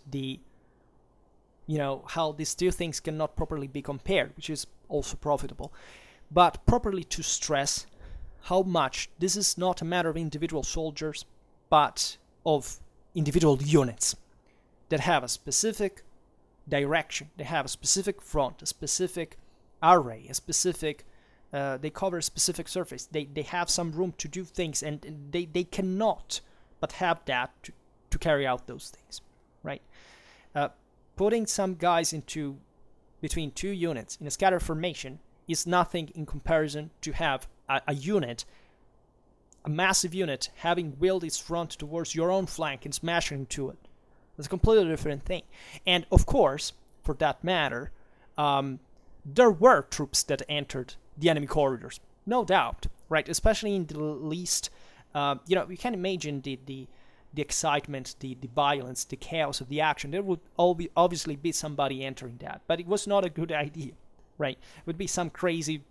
how these two things cannot properly be compared, which is also profitable, but properly to stress how much this is not a matter of individual soldiers, but of individual units that have a specific direction, they have a specific front, a specific array, a specific they cover a specific surface, they have some room to do things, and they cannot but have that to carry out those things, right? Putting some guys into between two units in a scatter formation is nothing in comparison to have a unit, a massive unit, having wheeled its front towards your own flank and smashing into it. That's a completely different thing. And of course, for that matter, there were troops that entered the enemy corridors, no doubt, right? Especially in the least, you can imagine the excitement, the violence, the chaos of the action. There would obviously be somebody entering that, but it was not a good idea, right? It would be some crazy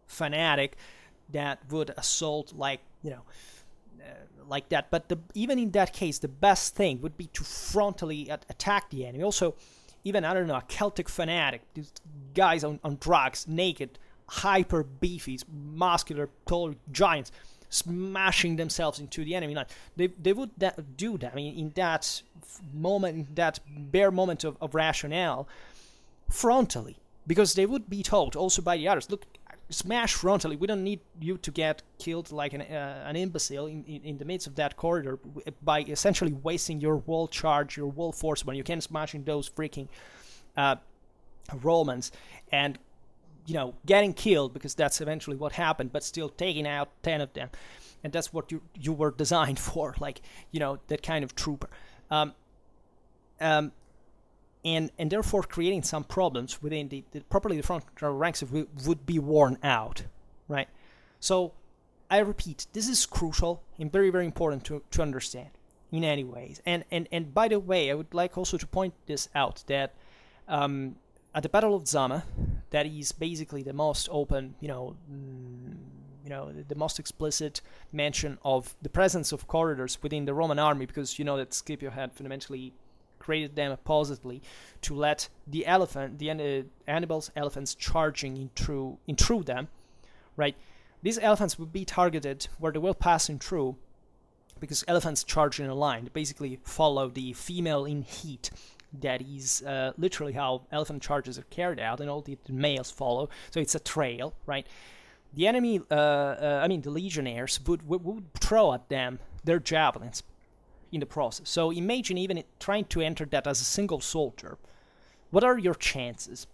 fanatic that would assault like that. But even in that case, the best thing would be to frontally attack the enemy. Also, even, I don't know, a Celtic fanatic, these guys on drugs, naked, hyper beefy, muscular, tall giants, smashing themselves into the enemy line. They would do that. I mean, in that moment, in that bare moment of rationale, frontally, because they would be told also by the others, look, smash frontally. We don't need you to get killed like an imbecile in the midst of that corridor by essentially wasting your wall charge, your wall force, when you can smash in those freaking Romans and getting killed, because that's eventually what happened, but still taking out 10 of them. And that's what you were designed for, that kind of trooper. And therefore creating some problems within the front ranks would be worn out, right? So I repeat, this is crucial and very, very important to understand in any ways. And by the way, I would like also to point this out, that at the Battle of Zama, that is basically the most open, the most explicit mention of the presence of corridors within the Roman army, because that Scipio had fundamentally created them oppositely to let the Hannibal's elephants charging in through them, right? These elephants would be targeted where they will pass in through, because elephants charge in a line. They basically follow the female in heat. That is literally how elephant charges are carried out, and all the males follow. So it's a trail, right? The enemy, the legionnaires would throw at them their javelins in the process. So imagine even trying to enter that as a single soldier. What are your chances,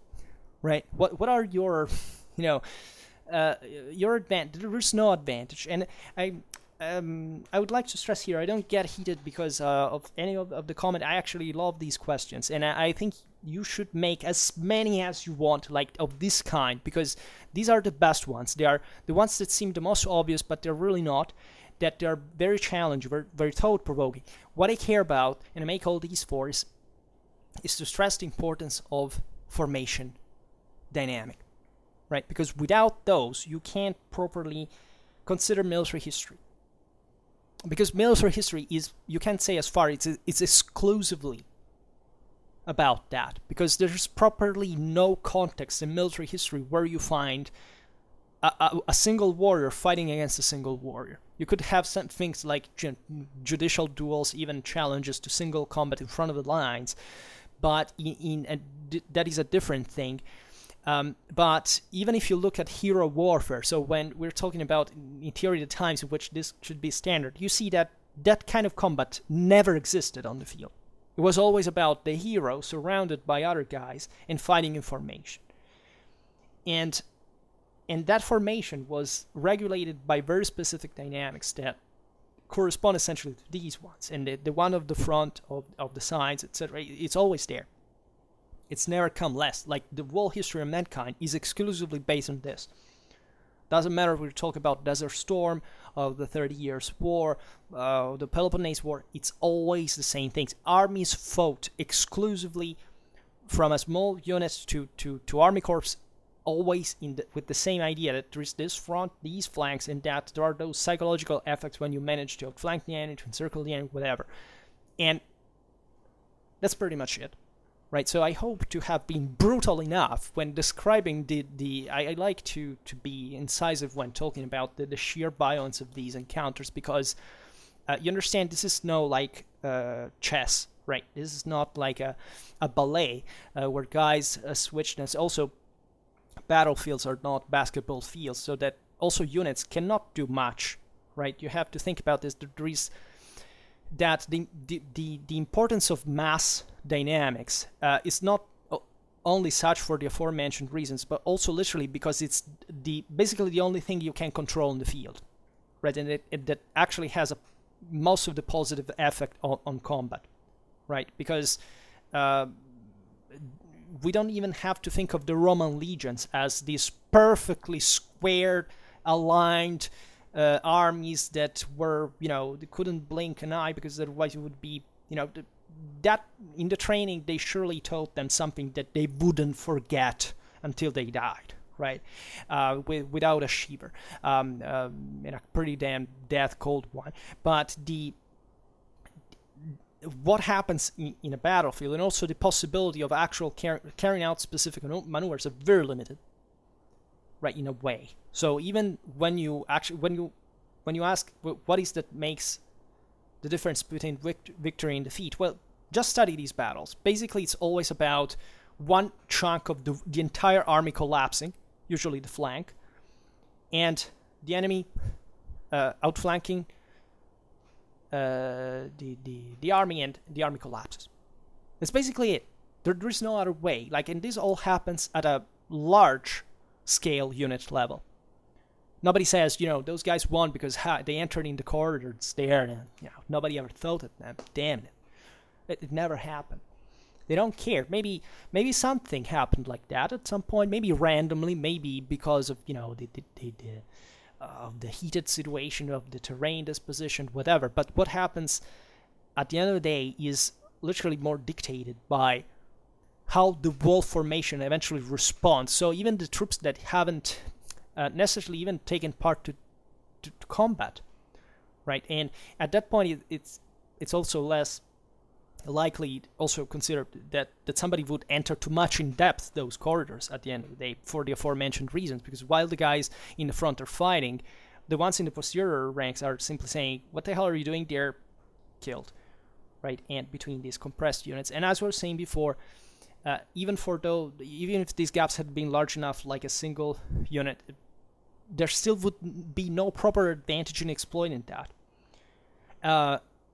right? What are your, your advantage? There is no advantage. And I would like to stress here, I don't get heated because of any of the comment. I actually love these questions, and I think you should make as many as you want, like of this kind, because these are the best ones. They are the ones that seem the most obvious, but they're really not. That they're very challenging, very, very thought-provoking. What I care about, and I make all these for, is to stress the importance of formation dynamic, right? Because without those, you can't properly consider military history. Because military history is, you can't say as far, it's exclusively about that. Because there's properly no context in military history where you find a single warrior fighting against a single warrior. You could have some things like judicial duels, even challenges to single combat in front of the lines, but that is a different thing. But even if you look at hero warfare, so when we're talking about in theory the times in which this should be standard, you see that that kind of combat never existed on the field. It was always about the hero surrounded by other guys and fighting in formation. And that formation was regulated by very specific dynamics that correspond essentially to these ones. And the one of the front, of the sides, etc., it's always there. It's never come less. Like, the whole history of mankind is exclusively based on this. Doesn't matter if we talk about Desert Storm, the 30 Years' War, the Peloponnese War, it's always the same things. Armies fought exclusively from a small unit to army corps, always with the same idea that there is this front, these flanks, and that there are those psychological effects when you manage to outflank the enemy, to encircle the enemy, whatever. And that's pretty much it. Right, so I hope to have been brutal enough when describing I like to be incisive when talking about the sheer violence of these encounters, because you understand this is no like chess, right? This is not like a ballet where guys switch. And also, battlefields are not basketball fields, so that also units cannot do much, right? You have to think about this. There is that the importance of mass dynamics is not only such for the aforementioned reasons, but also literally because it's basically the only thing you can control in the field, right? And that actually has most of the positive effect on combat, right? Because we don't even have to think of the Roman legions as these perfectly squared, aligned armies that were, they couldn't blink an eye, because otherwise it would be, that in the training they surely taught them something that they wouldn't forget until they died, right? Without a shiver, in a pretty damn death cold one. But what happens in a battlefield, and also the possibility of actual carrying out specific maneuvers, are very limited, right? In a way. So even when you ask what is that makes the difference between victory and defeat, well, just study these battles. Basically, it's always about one chunk of the entire army collapsing, usually the flank, and the enemy outflanking the army, and the army collapses. That's basically it. There is no other way. And this all happens at a large scale unit level. Nobody says, those guys won because they entered in the corridors there, and nobody ever thought of them. Damn it. It never happened. They don't care. Maybe something happened like that at some point. Maybe randomly. Maybe because of the heated situation of the terrain disposition, whatever. But what happens at the end of the day is literally more dictated by how the wall formation eventually responds. So even the troops that haven't necessarily even taken part to combat, right? And at that point, it's also less likely also consider that somebody would enter too much in depth those corridors at the end of the day for the aforementioned reasons, because while the guys in the front are fighting, the ones in the posterior ranks are simply saying, what the hell are you doing there? Killed, right? And between these compressed units, and as we were saying before, even if these gaps had been large enough, like a single unit, there still would be no proper advantage in exploiting that.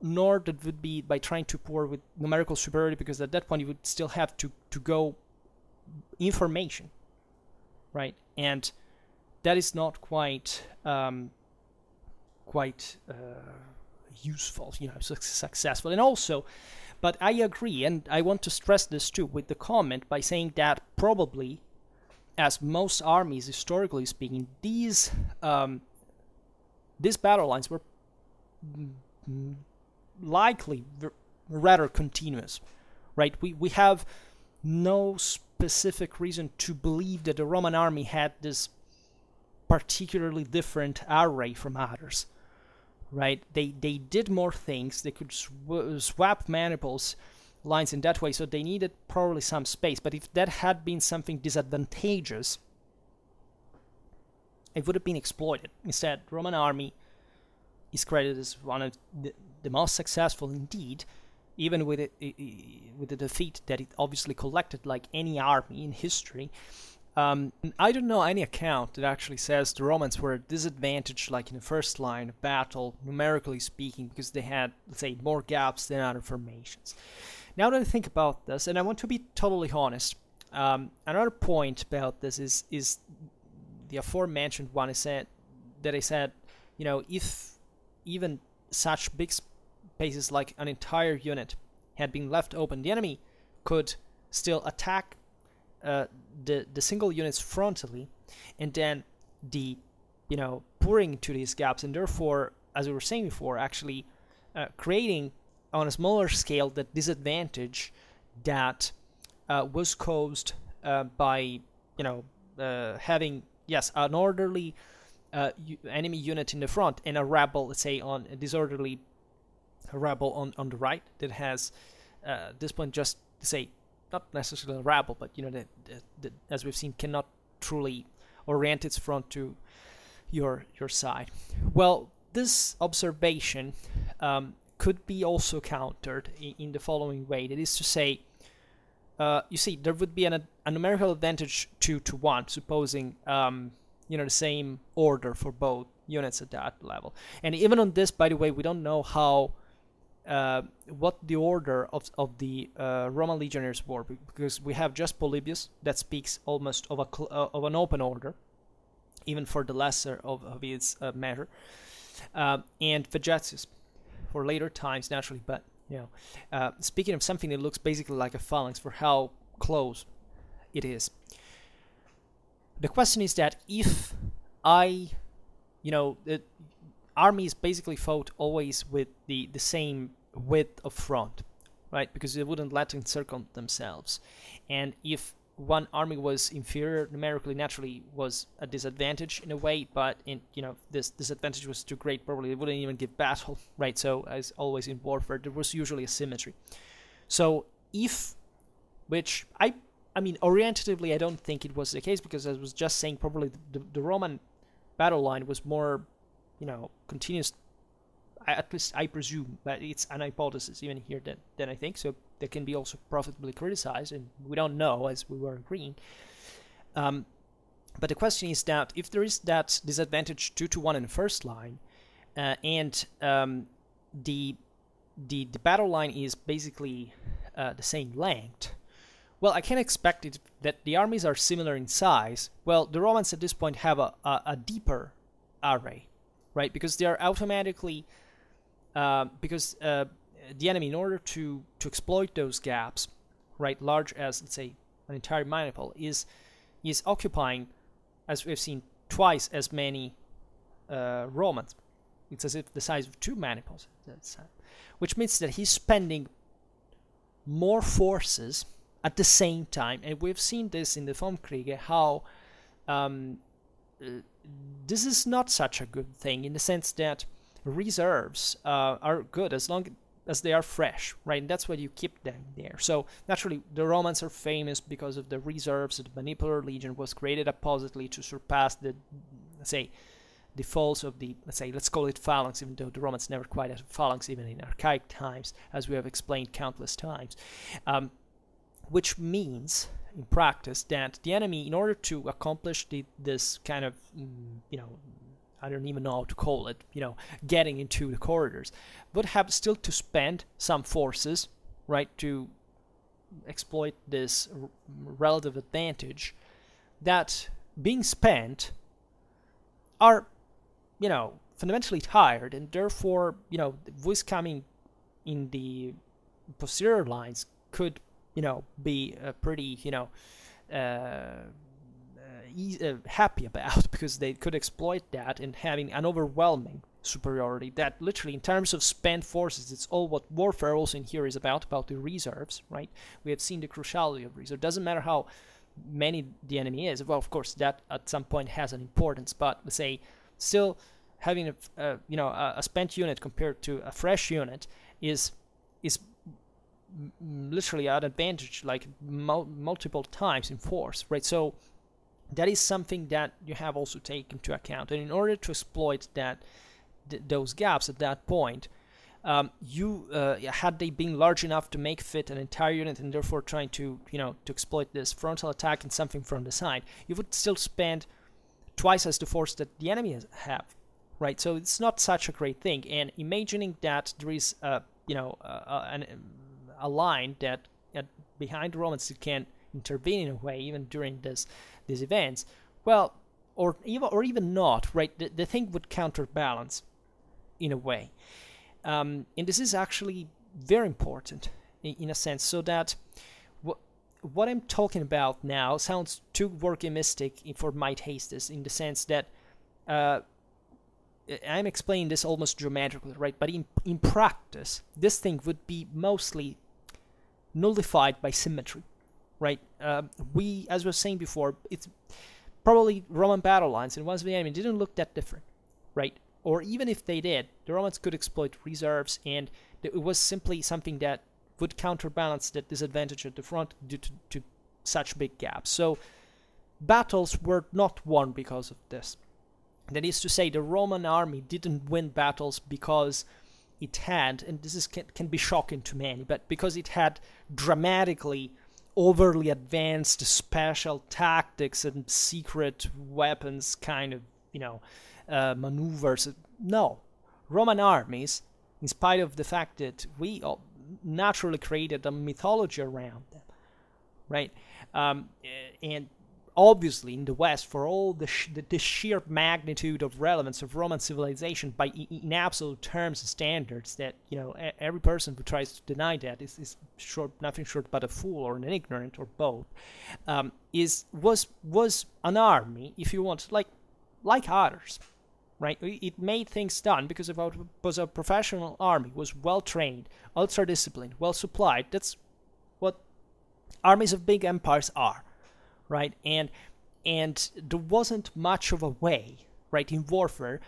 Nor that would be by trying to pour with numerical superiority, because at that point you would still have to go information, right? And that is not quite useful, successful. And also, but I agree, and I want to stress this too, with the comment by saying that probably, as most armies, historically speaking, these battle lines were likely rather continuous, right? We have no specific reason to believe that the Roman army had this particularly different array from others, right? They did more things. They could swap manifolds lines in that way, so they needed probably some space. But if that had been something disadvantageous, it would have been exploited. Instead, the Roman army is credited as one of the most successful indeed, even with the defeat that it obviously collected, like any army in history. I don't know any account that actually says the Romans were disadvantaged, like in the first line of battle, numerically speaking, because they had, let's say, more gaps than other formations. Now that I think about this, and I want to be totally honest, another point about this is the aforementioned one. I said, if even such big spaces like an entire unit had been left open, the enemy could still attack the single units frontally, and then the pouring into these gaps, and therefore, as we were saying before, actually creating on a smaller scale the disadvantage that was caused by having, yes, an orderly enemy unit in the front and a rebel, let's say, on a disorderly rebel on the right that has at this point, just to say, not necessarily a rebel, but that as we've seen, cannot truly orient its front to your side. Well, this observation could be also countered in the following way. That is to say, you see, there would be a numerical advantage 2-1, supposing the same order for both units at that level. And even on this, by the way, we don't know how what the order of the Roman legionaries were, because we have just Polybius that speaks almost of an open order, even for the lesser of its measure, and Vegetius for later times, naturally, but speaking of something that looks basically like a phalanx for how close it is. The question is that if the armies basically fought always with the same width of front, right? Because they wouldn't let encircle themselves. And if one army was inferior numerically, naturally was a disadvantage in a way, but this disadvantage was too great, probably they wouldn't even give battle, right? So as always in warfare, there was usually a symmetry. So which I mean, orientatively, I don't think it was the case, because as I was just saying, probably the Roman battle line was more, continuous. At least I presume, but it's an hypothesis even here that I think, so that can be also profitably criticized, and we don't know, as we were agreeing. But the question is that if there is that disadvantage 2-1 in the first line, and the battle line is basically the same length, well, I can expect it that the armies are similar in size. Well, the Romans at this point have a deeper array, right? Because they are automatically, because the enemy, in order to exploit those gaps, right, large as, let's say, an entire maniple, is occupying, as we've seen, twice as many Romans. It's as if the size of two maniples, which means that he's spending more forces at the same time. And we've seen this in the Formkriege, how this is not such a good thing, in the sense that reserves are good as long as they are fresh, right? And that's why you keep them there. So naturally, the Romans are famous because of the reserves. The Manipular Legion was created appositely to surpass the, let's say, the falls of the, let's call it phalanx, even though the Romans never quite had phalanx even in archaic times, as we have explained countless times. Which means, in practice, that the enemy, in order to accomplish this kind of, I don't even know how to call it, getting into the corridors, would have still to spend some forces, right, to exploit this relative advantage that, being spent, are, fundamentally tired, and therefore, voice coming in the posterior lines could be pretty, happy about, because they could exploit that and having an overwhelming superiority that literally, in terms of spent forces, it's all what warfare also in here is about the reserves, right? We have seen the cruciality of reserves. It doesn't matter how many the enemy is. Well, of course, that at some point has an importance, but let's say still having a spent unit compared to a fresh unit is literally an advantage, like multiple times in force, right? So that is something that you have also taken into account, and in order to exploit those gaps at that point, you had they been large enough to make fit an entire unit and therefore trying to to exploit this frontal attack and something from the side, you would still spend twice as the force that the enemy have, right? So it's not such a great thing. And imagining that there is a line that behind the Romans that can intervene in a way even during these events, well, or even not, right? The thing would counterbalance in a way. And this is actually very important in a sense, so that what I'm talking about now sounds too workimistic for my tastes, in the sense that I'm explaining this almost geometrically, right? But in practice, this thing would be mostly nullified by symmetry, right? We, as I was saying before, it's probably Roman battle lines and ones of the enemy didn't look that different, right? Or even if they did, the Romans could exploit reserves, and it was simply something that would counterbalance that disadvantage at the front due to such big gaps. So battles were not won because of this. That is to say, the Roman army didn't win battles because it had, and this can be shocking to many, but because it had dramatically overly advanced special tactics and secret weapons kind of, maneuvers. No. Roman armies, in spite of the fact that we naturally created a mythology around them, right? And obviously in the West, for all the sheer magnitude of relevance of Roman civilization in absolute terms and standards, that every person who tries to deny that is nothing short but a fool or an ignorant or both, was an army, if you want, like others, right? It made things done because it was a professional army, was well trained, ultra disciplined, well supplied. That's what armies of big empires are, right? And there wasn't much of a way, right, in warfare.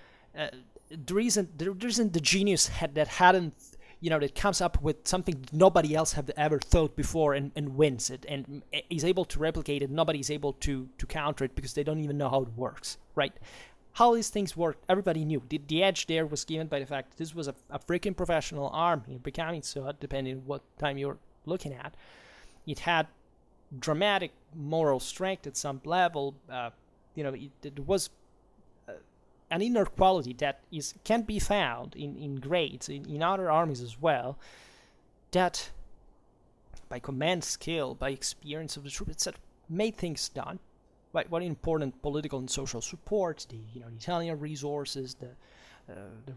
There isn't the genius that hadn't, that comes up with something nobody else have ever thought before and wins it and is able to replicate it. Nobody's able to counter it because they don't even know how it works, right? How these things work, everybody knew. The edge there was given by the fact that this was a freaking professional army, becoming so, depending on what time you're looking at. It had dramatic moral strength at some level. It was an inner quality that can be found in grades, in other armies as well, that by command skill, by experience of the troops, etc., made things done. Right, what important political and social support, the Italian resources, the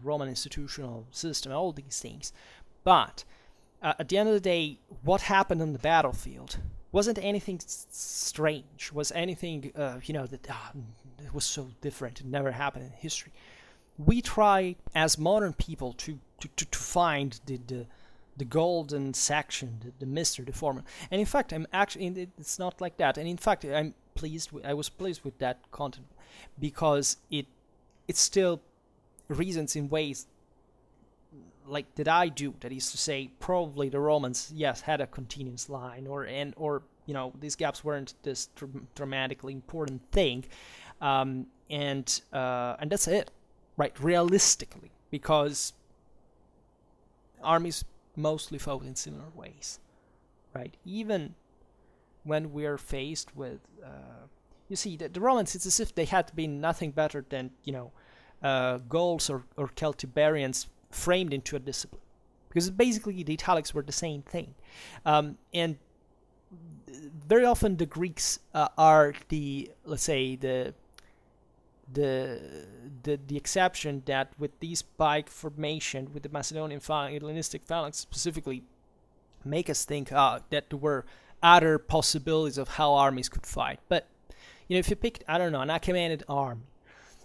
Roman institutional system, all these things. But at the end of the day, what happened on the battlefield wasn't anything strange. Was anything that it was so different. It never happened in history. We try as modern people to find the golden section, the mystery, the formula. And in fact, it's not like that. And in fact, I was pleased with that content because it still reasons in ways like that I do. That is to say, probably the Romans, yes, had a continuous line, or these gaps weren't this dramatically important thing, and that's it, right? Realistically, because armies mostly fought in similar ways, right? Even when we're faced with, you see, the Romans, it's as if they had been nothing better than, Gauls or Celtiberians framed into a discipline. Because basically the Italics were the same thing. And very often the Greeks are let's say, the exception, that with this pike formation, with the Macedonian Hellenistic phalanx specifically, make us think that there were other possibilities of how armies could fight. But if you picked, I don't know, an Achaemenid army,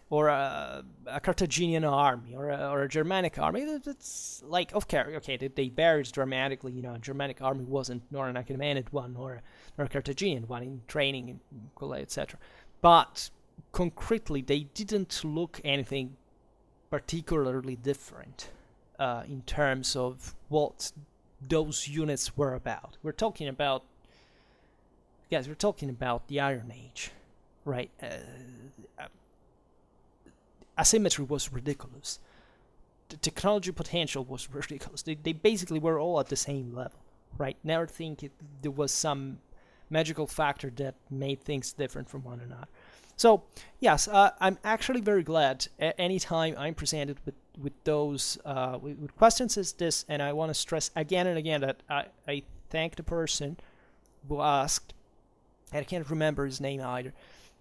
or a Carthaginian army, or a Germanic army, that's like, okay, they varied dramatically. A Germanic army wasn't nor an Achaemenid one, nor a Carthaginian one in training, in etc. But concretely, they didn't look anything particularly different in terms of what those units were about. We're talking about the Iron Age, right? Asymmetry was ridiculous. the technology potential was ridiculous. They basically were all at the same level, right? Never think there was some magical factor that made things different from one another. So yes, I'm actually very glad anytime I'm presented with those with questions as this, and I want to stress again and again that I thank the person who asked, and I can't remember his name either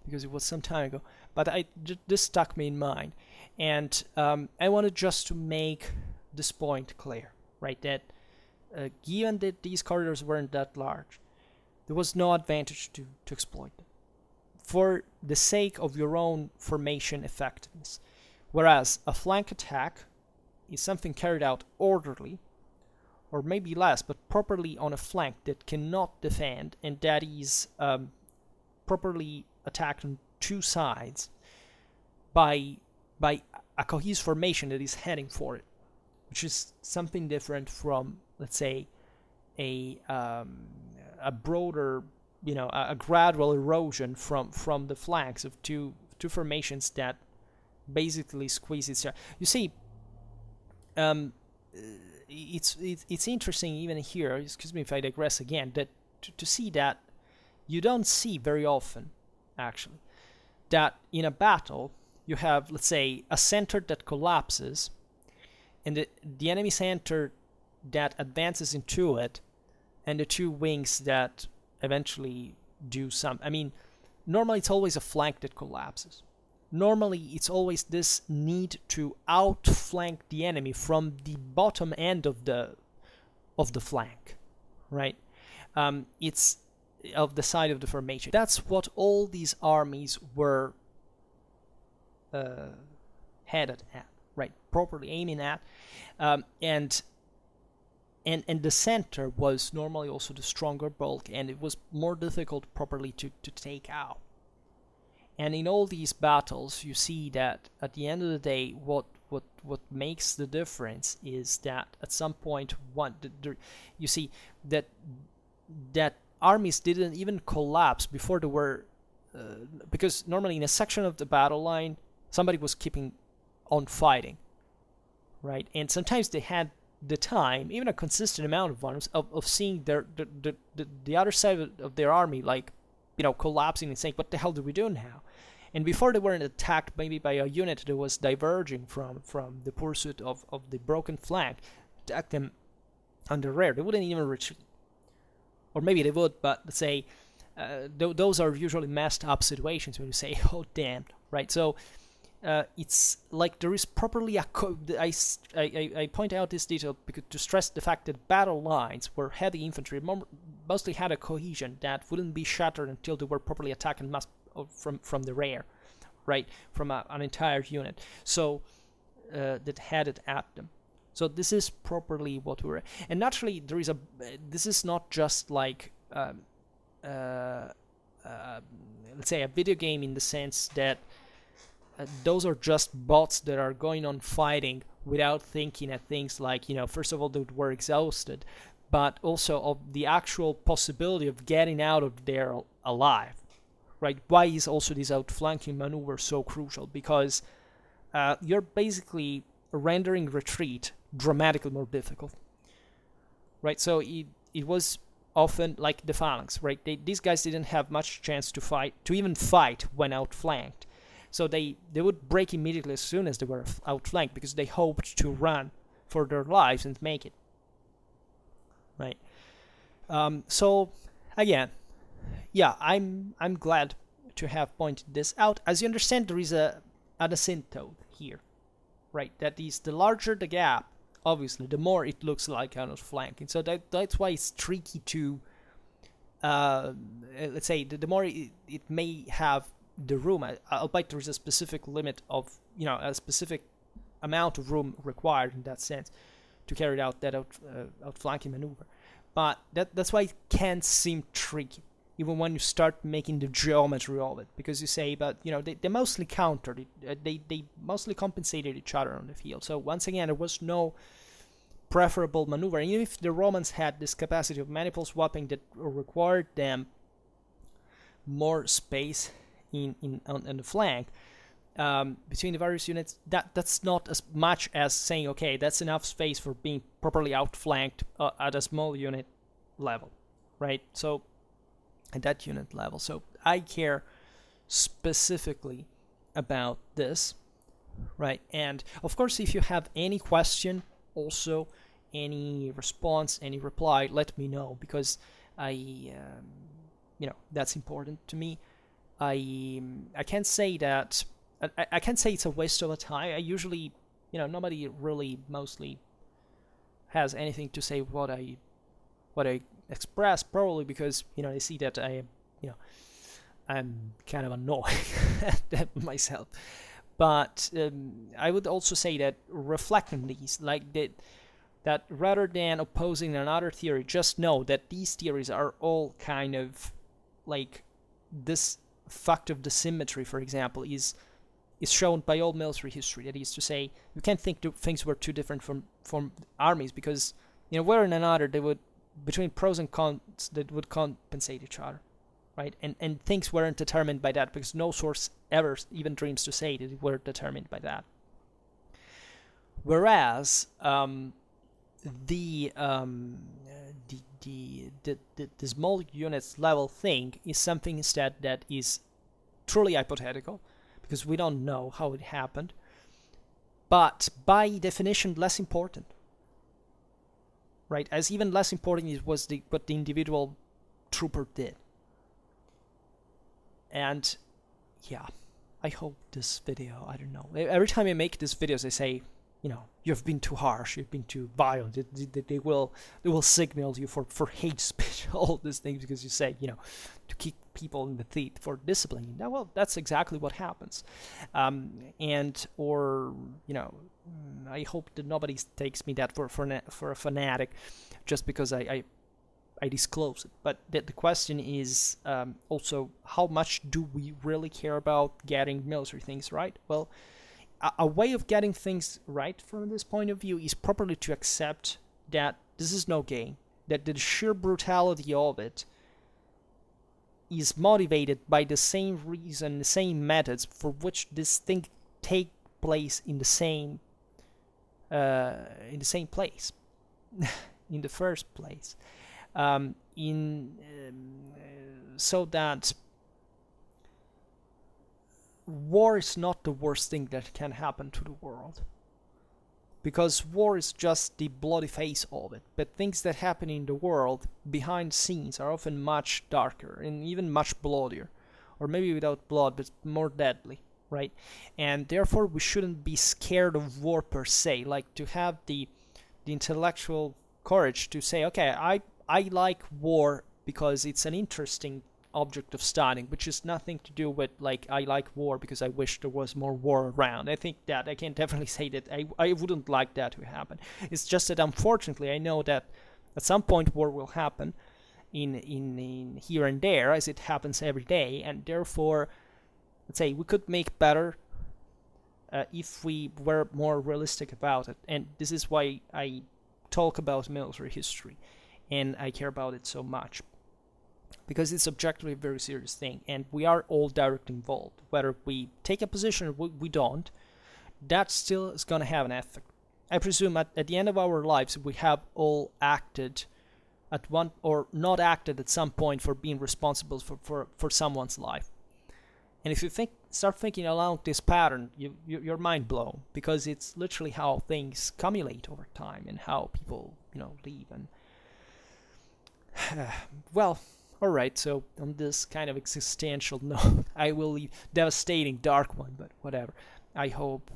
because it was some time ago, but this stuck me in mind, and I wanted just to make this point clear, right? That given that these corridors weren't that large, there was no advantage to exploit them for the sake of your own formation effectiveness. Whereas a flank attack is something carried out orderly, or maybe less, but properly on a flank that cannot defend, and that is properly attacked on two sides by a cohesive formation that is heading for it, which is something different from, let's say, a broader, a gradual erosion from the flanks of two formations that basically squeeze each other. You see, it's interesting even here. Excuse me if I digress again. That to see that you don't see very often, actually, that in a battle you have, let's say, a center that collapses, and the enemy center that advances into it, and the two wings that eventually do some. I mean, normally it's always a flank that collapses. Normally it's always this need to outflank the enemy from the bottom end of the flank, right? It's of the side of the formation. That's what all these armies were headed at, right? Properly aiming at, and the center was normally also the stronger bulk, and it was more difficult properly to take out. And in all these battles, you see that at the end of the day, what makes the difference is that at some point, you see that armies didn't even collapse before they were, because normally in a section of the battle line, somebody was keeping on fighting, right? And sometimes they had the time, even a consistent amount of ones, of seeing the other side of their army, like, collapsing and saying, what the hell do we do now? And before they weren't attacked maybe by a unit that was diverging from the pursuit of the broken flank, attack them on the rear, they wouldn't even retreat. Or maybe they would, but let's say those are usually messed up situations when you say, oh damn, right? So it's like there is properly I point out this detail because to stress the fact that battle lines where heavy infantry mostly had a cohesion that wouldn't be shattered until they were properly attacked and from the rear, right? From an entire unit. So that headed at them. So this is properly what we're... And naturally, this is not just like, let's say, a video game in the sense that those are just bots that are going on fighting without thinking at things like, first of all, they were exhausted, but also of the actual possibility of getting out of there alive, right? Why is also this outflanking maneuver so crucial? Because you're basically rendering retreat dramatically more difficult, right? So it was often like the phalanx, right? These guys didn't have much chance to even fight when outflanked. So they would break immediately as soon as they were outflanked because they hoped to run for their lives and make it, right? So again, yeah, I'm glad to have pointed this out. As you understand, there is an asymptote here, right? That is, the larger the gap, obviously, the more it looks like outflanking. So that's why it's tricky to, let's say, the more it may have the room, albeit there is a specific limit of, a specific amount of room required in that sense to carry out that outflanking maneuver. But that's why it can seem tricky, even when you start making the geometry of it, because you say, but they mostly countered it, they mostly compensated each other on the field. So once again, there was no preferable maneuver. And even if the Romans had this capacity of manifold swapping that required them more space on the flank, between the various units, that's not as much as saying, okay, that's enough space for being properly outflanked at a small unit level, right? So at that unit level. So I care specifically about this, right? And of course, if you have any question, also any response, any reply, let me know, because that's important to me. I can't say that I can't say it's a waste of a time. I usually, nobody really mostly has anything to say what I express, probably because they see that I'm kind of annoying at myself. But I would also say that reflect on these, like that rather than opposing another theory, just know that these theories are all kind of like this fact of the symmetry, for example, is shown by all military history. That is to say, you can't think things were too different from armies, because one and another, they would, between pros and cons, that would compensate each other, right? And things weren't determined by that, because no source ever even dreams to say that it were determined by that. Whereas the small units level thing is something instead that is truly hypothetical, because we don't know how it happened, but by definition less important, right? As even less important was what the individual trooper did. And yeah, I hope this video, I don't know, every time I make these videos I say, you've been too harsh, you've been too violent, they will signal you for hate speech, all these things, because you say, to kick people in the teeth for disciplining. Now, well, that's exactly what happens. I hope that nobody takes me that for a fanatic, just because I disclose it. But the question is also, how much do we really care about getting military things right? Well, a way of getting things right from this point of view is properly to accept that this is no game, that the sheer brutality of it is motivated by the same reason, the same methods for which this thing take place in the same place, in the first place, so that war is not the worst thing that can happen to the world, because war is just the bloody face of it. But things that happen in the world behind the scenes are often much darker and even much bloodier, or maybe without blood, but more deadly, right? And therefore we shouldn't be scared of war per se, like to have the intellectual courage to say, okay, I like war because it's an interesting object of studying, which is nothing to do with like I like war because I wish there was more war around. I think that I can definitely say that I wouldn't like that to happen. It's just that unfortunately I know that at some point war will happen in here and there, as it happens every day, and therefore, let's say, we could make better if we were more realistic about it. And this is why I talk about military history and I care about it so much, because it's objectively a very serious thing, and we are all directly involved. Whether we take a position or we don't, that still is going to have an effect. I presume at the end of our lives, we have all acted at one, or not acted at some point, for being responsible for someone's life. And if you start thinking along this pattern, you're mind blown, because it's literally how things accumulate over time and how people, leave. And well, alright, so on this kind of existential note, I will leave, devastating dark one, but whatever. I hope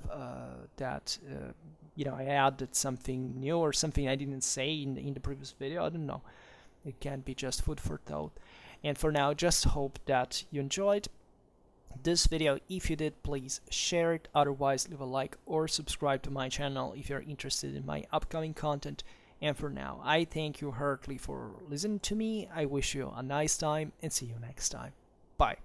that I added something new or something I didn't say in the previous video. I don't know. It can be just food for thought. And for now, just hope that you enjoyed this video. If you did, please share it. Otherwise, leave a like or subscribe to my channel if you're interested in my upcoming content. And for now, I thank you heartily for listening to me. I wish you a nice time and see you next time. Bye.